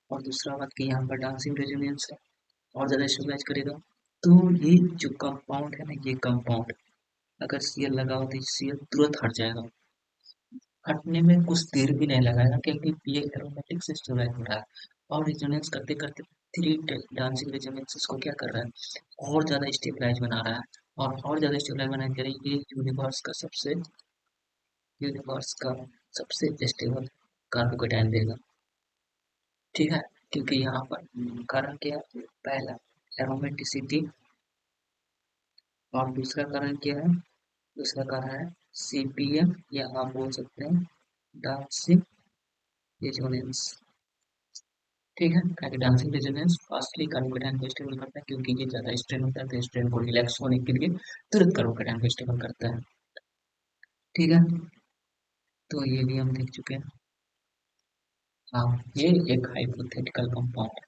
और दूसरा बात कि यहाँ पर डांसिंग रेजोनेंस है, और ज़्यादा स्टेबलाइज करेगा। तो ये जो कंपाउंड है ना, ये कंपाउंड अगर सीएल लगा हो तो सीएल तुरंत हट जाएगा, हटने में कुछ देर भी नहीं लगाएगा, क्योंकि ये एरोमेटिक से स्टेबलाइज हो रहा है, और रेजोनेंस करते करते थ्री डांसिंग रेजोनेंसेस को क्या कर रहा है, और ज़्यादा स्टेबलाइज बना रहा है, और ज़्यादा स्टेबलाइज बनाने के लिए ये यूनिवर्स का सबसे स्टेबल कार्बोकेटाइन देगा। ठीक है, क्योंकि यहाँ पर कारण क्या है, पहला एरोमेटिसिटी, और दूसरा कारण क्या है, दूसरा कारण है सीपीएम, या आप बोल सकते हैं डांसिंग रेजोनेंस। ठीक है। ताकि डांसिंग रेजोनेंस फास्टली कार्बोकेटायन को स्टेबल करता है, क्योंकि ये ज्यादा स्ट्रेन होता है तो स्ट्रेन को रिलैक्स होने के लिए तुरंत कार्बोकेटायन को स्टेबल करता है। ठीक है, तो ये भी हम देख चुके हैं। हाँ, ये एक हाइपोथेटिकल कंपाउंड है।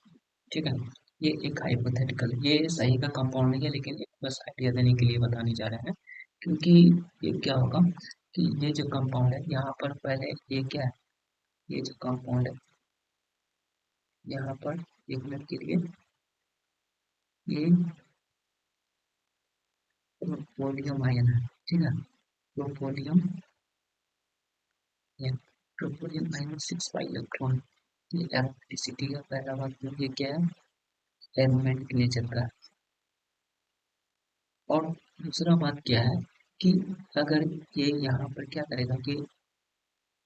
ठीक है, ये एक हाइपोथेटिकल, ये सही का कंपाउंड नहीं है, लेकिन एक बस आइडिया देने के लिए बताने जा रहे हैं। क्योंकि ये क्या होगा कि ये जो कंपाउंड है यहाँ पर पहले ये क्या है, ये जो कंपाउंड है यहाँ पर, एक मिनट के लिए, ये प्रोपोलियम आयन है। ठीक है, प्रोपोलियम आयन, प्रोपोलियम आयन 6 इलेक्ट्रॉन, ये इलेक्ट्रिसिटी का पहला बात, तो ये क्या है, एरोमेटिक नेचर का है। और दूसरा बात क्या है कि अगर ये यहाँ पर क्या करेगा कि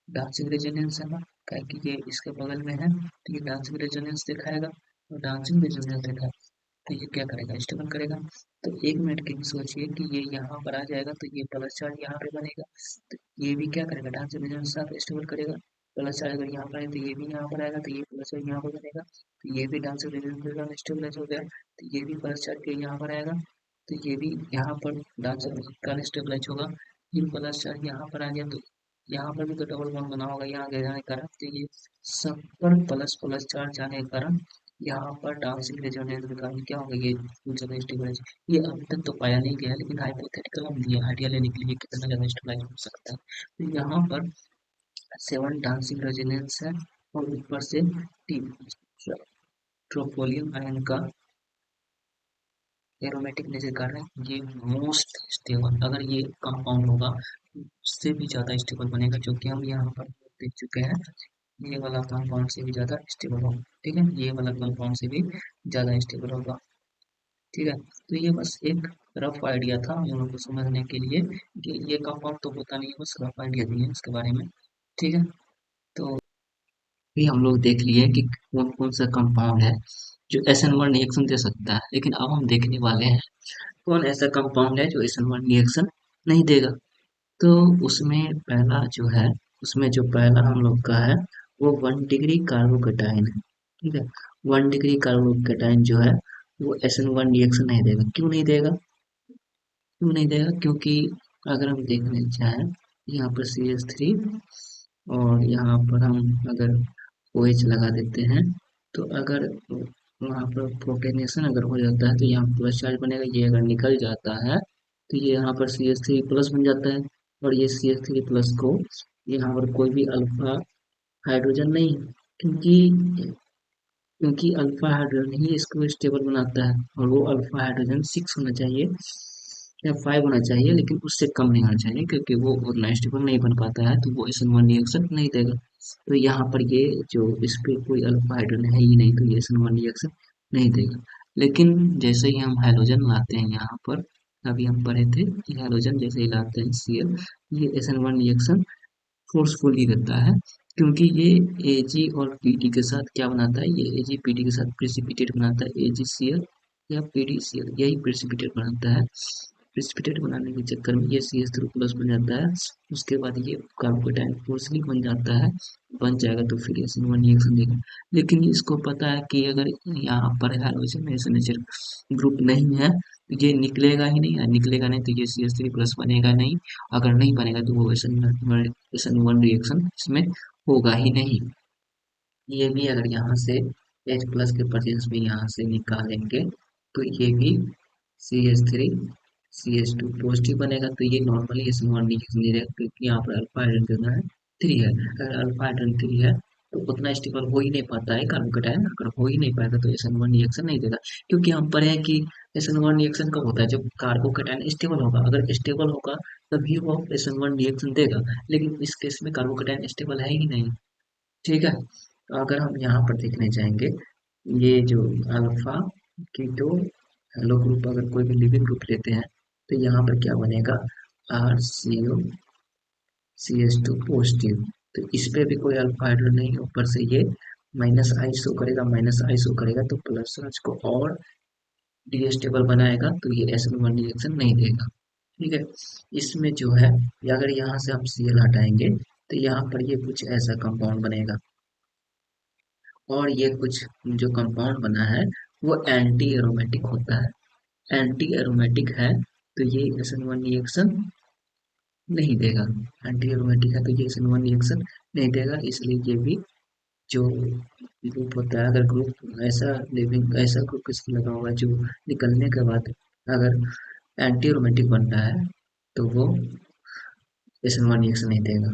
डांसिंग रेजोनेंस है ना, क्या कि ये इसके बगल में है तो ये डांसिंग रेजोनेंस दिखाएगा, और डांसिंग रेजोनेंस दिखाएगा तो ये क्या करेगा, स्टेबल करेगा। तो एक मिनट के लिए सोचिए कि ये यहाँ पर आ जाएगा तो ये प्लस चार्ज यहाँ पे बनेगा, तो ये भी क्या करेगा, डांसिंग रेजोनेंस के साथ स्टेबल करेगा। प्लस चार्ज अगर यहाँ पर आए तो ये भी यहाँ पर आएगा तो ये प्लस चार्ज यहाँ पर बनेगा, तो ये भी डांसिंग रेजोनेंस के साथ स्टेबलाइज हो गया, तो ये भी प्लस चार्ज के यहाँ पर आएगा, तो ये भी यहाँ पर डांसिंग का स्टेबलाइज होगा। ये प्लस चार्ज यहाँ पर आ गया तो यहाँ पर भी तो डबल बॉन्ड बना होगा यहाँ आगे जाने के कारण, तो ये सब पर प्लस प्लस चार्ज आने के कारण यहाँ पर डांसिंग रेजोनेंस के कारण क्या होगा, ये जगह स्टेबलाइज। ये अभी तक तो पाया नहीं गया, लेकिन हाइपोथेटिकल हम दिए आइडिया लेने के लिए कितना ज्यादा स्टेबलाइज हो सकता है। तो यहाँ पर 7 डांसिंग रेजोनेंस है, और ऊपर से टी ट्रोपोलियम आयन का एरोमेटिक नेचर कारण ये मोस्ट स्टेबल, अगर ये कंपाउंड होगा उससे भी ज्यादा स्टेबल बनेगा, जो कि हम यहाँ पर देख चुके हैं। ये वाला कंपाउंड से भी ज्यादा स्टेबल होगा। ठीक है, ये वाला कंपाउंड से भी ज्यादा स्टेबल होगा। ठीक है, तो ये बस एक रफ आइडिया था हम लोगों को समझने के लिए कि ये कंपाउंड तो होता नहीं है, बस रफ आइडिया दिए इसके बारे में। ठीक है, तो भी हम लोग देख लिए कि कौन कौन सा कंपाउंड है जो SN1 रिएक्शन दे सकता है, लेकिन अब हम देखने वाले हैं कौन ऐसा कंपाउंड है जो SN1 रिएक्शन नहीं देगा। तो उसमें पहला जो है, उसमें जो पहला हम लोग का है वो 1 डिग्री कार्बोकेटाइन है। ठीक है, 1 डिग्री कार्बोकेटाइन जो है वो SN1 रिएक्शन नहीं देगा। क्यों नहीं देगा, क्यों नहीं देगा, क्योंकि अगर हम देखने चाहें यहाँ पर CH3, और यहाँ पर हम अगर OH लगा देते हैं, तो अगर वहाँ पर प्रोटेनेशन अगर हो जाता है तो यहाँ प्लस चार्ज बनेगा, ये अगर निकल जाता है तो ये यहाँ पर CH3 प्लस बन जाता है, और ये CH3 प्लस को यहाँ पर कोई भी अल्फा हाइड्रोजन नहीं, क्योंकि क्योंकि अल्फा हाइड्रोजन ही इसको स्टेबल बनाता है, और वो अल्फा हाइड्रोजन 6 होना चाहिए या 5 होना चाहिए, लेकिन उससे कम नहीं होना चाहिए, क्योंकि वो उतना स्टेबल नहीं बन पाता है, तो वो SN1 रिएक्शन नहीं देगा। तो यहाँ पर ये जो इस पे कोई अल्फा हाइड्रोजन है ही नहीं, तो ये SN1 रिएक्शन नहीं देगा। लेकिन जैसे ही हम हाइड्रोजन लाते हैं यहाँ पर, अभी हम पढ़े थे कि हाइड्रोजन जैसे ही लाते हैं Cl, ये SN1 रिएक्शन फोर्सफुली करता है, क्योंकि ये Ag और Pd के साथ क्या बनाता है, ये Ag Pd के साथ प्रेसिपिटेट बनाता है, AgCl या PdCl, यही प्रेसिपिटेट बनाता है। प्रेसिपिटेट बनाने के चक्कर में ये CH3 प्लस बन जाता है, उसके बाद ये कार्बोकेटाइन फोर्सली बन जाता है, बन जाएगा तो फिर SN1 रिएक्शन देगा। लेकिन इसको पता है कि अगर यहाँ पर हाइड्रोजन में नेचर ग्रुप नहीं है तो ये निकलेगा ही नहीं, निकलेगा नहीं तो ये CH3 प्लस बनेगा नहीं, अगर नहीं बनेगा तो वो SN1 रिएक्शन इसमें होगा ही नहीं। ये भी अगर यहाँ से H प्लस के प्रेजेंस में यहाँ से निकालेंगे तो ये भी CH3 CH2 पॉजिटिव बनेगा, तो ये नॉर्मली SN1 रिएक्शन नहीं रहेगा, क्योंकि यहाँ पर अल्फा हाइड्रोजन कितना है, 3 है। अगर अल्फा हाइड्रोजन 3 है तो उतना स्टेबल हो ही नहीं पाता है कार्बोकेटाइन, अगर हो ही नहीं पाएगा तो SN1 रिएक्शन नहीं देगा। क्योंकि हम पढ़े हैं कि SN1 रिएक्शन कब होता है, जब कार्बोकेटाइन स्टेबल होगा, अगर स्टेबल होगा तभी वो SN1 रिएक्शन देगा, लेकिन इस केस में कार्बोकेटाइन स्टेबल है ही नहीं। ठीक है, तो अगर हम यहाँ पर देखने जाएंगे, ये जो अल्फा कीटो हेलो ग्रुप अगर कोई भी लिविंग ग्रुप लेते हैं तो यहाँ पर क्या बनेगा, RCO CH2 पॉजिटिव, तो इस पे भी कोई अल्फा हाइड्रोजन नहीं, ऊपर से ये माइनस आई शो करेगा, माइनस आई शो करेगा तो प्लस चार्ज को और डीस्टेबल बनाएगा, तो ये SN1 रिएक्शन नहीं देगा। ठीक है, इसमें जो है अगर यहाँ से हम Cl हटाएंगे तो यहाँ पर ये कुछ ऐसा कंपाउंड बनेगा, और ये कुछ जो कंपाउंड बना है वो एंटी एरोमेटिक होता है। एंटी एरोमेटिक है तो ये SN1 रिएक्शन नहीं देगा। एंटी एरोमेटिक है तो ये SN1 रिएक्शन नहीं देगा, इसलिए ये भी जो ग्रुप होता है, अगर ग्रुप ऐसा लिविंग ऐसा ग्रुप किसी लगा होगा जो निकलने के बाद अगर एंटी एरोमेटिक बन रहा है तो वो SN1 रिएक्शन नहीं देगा।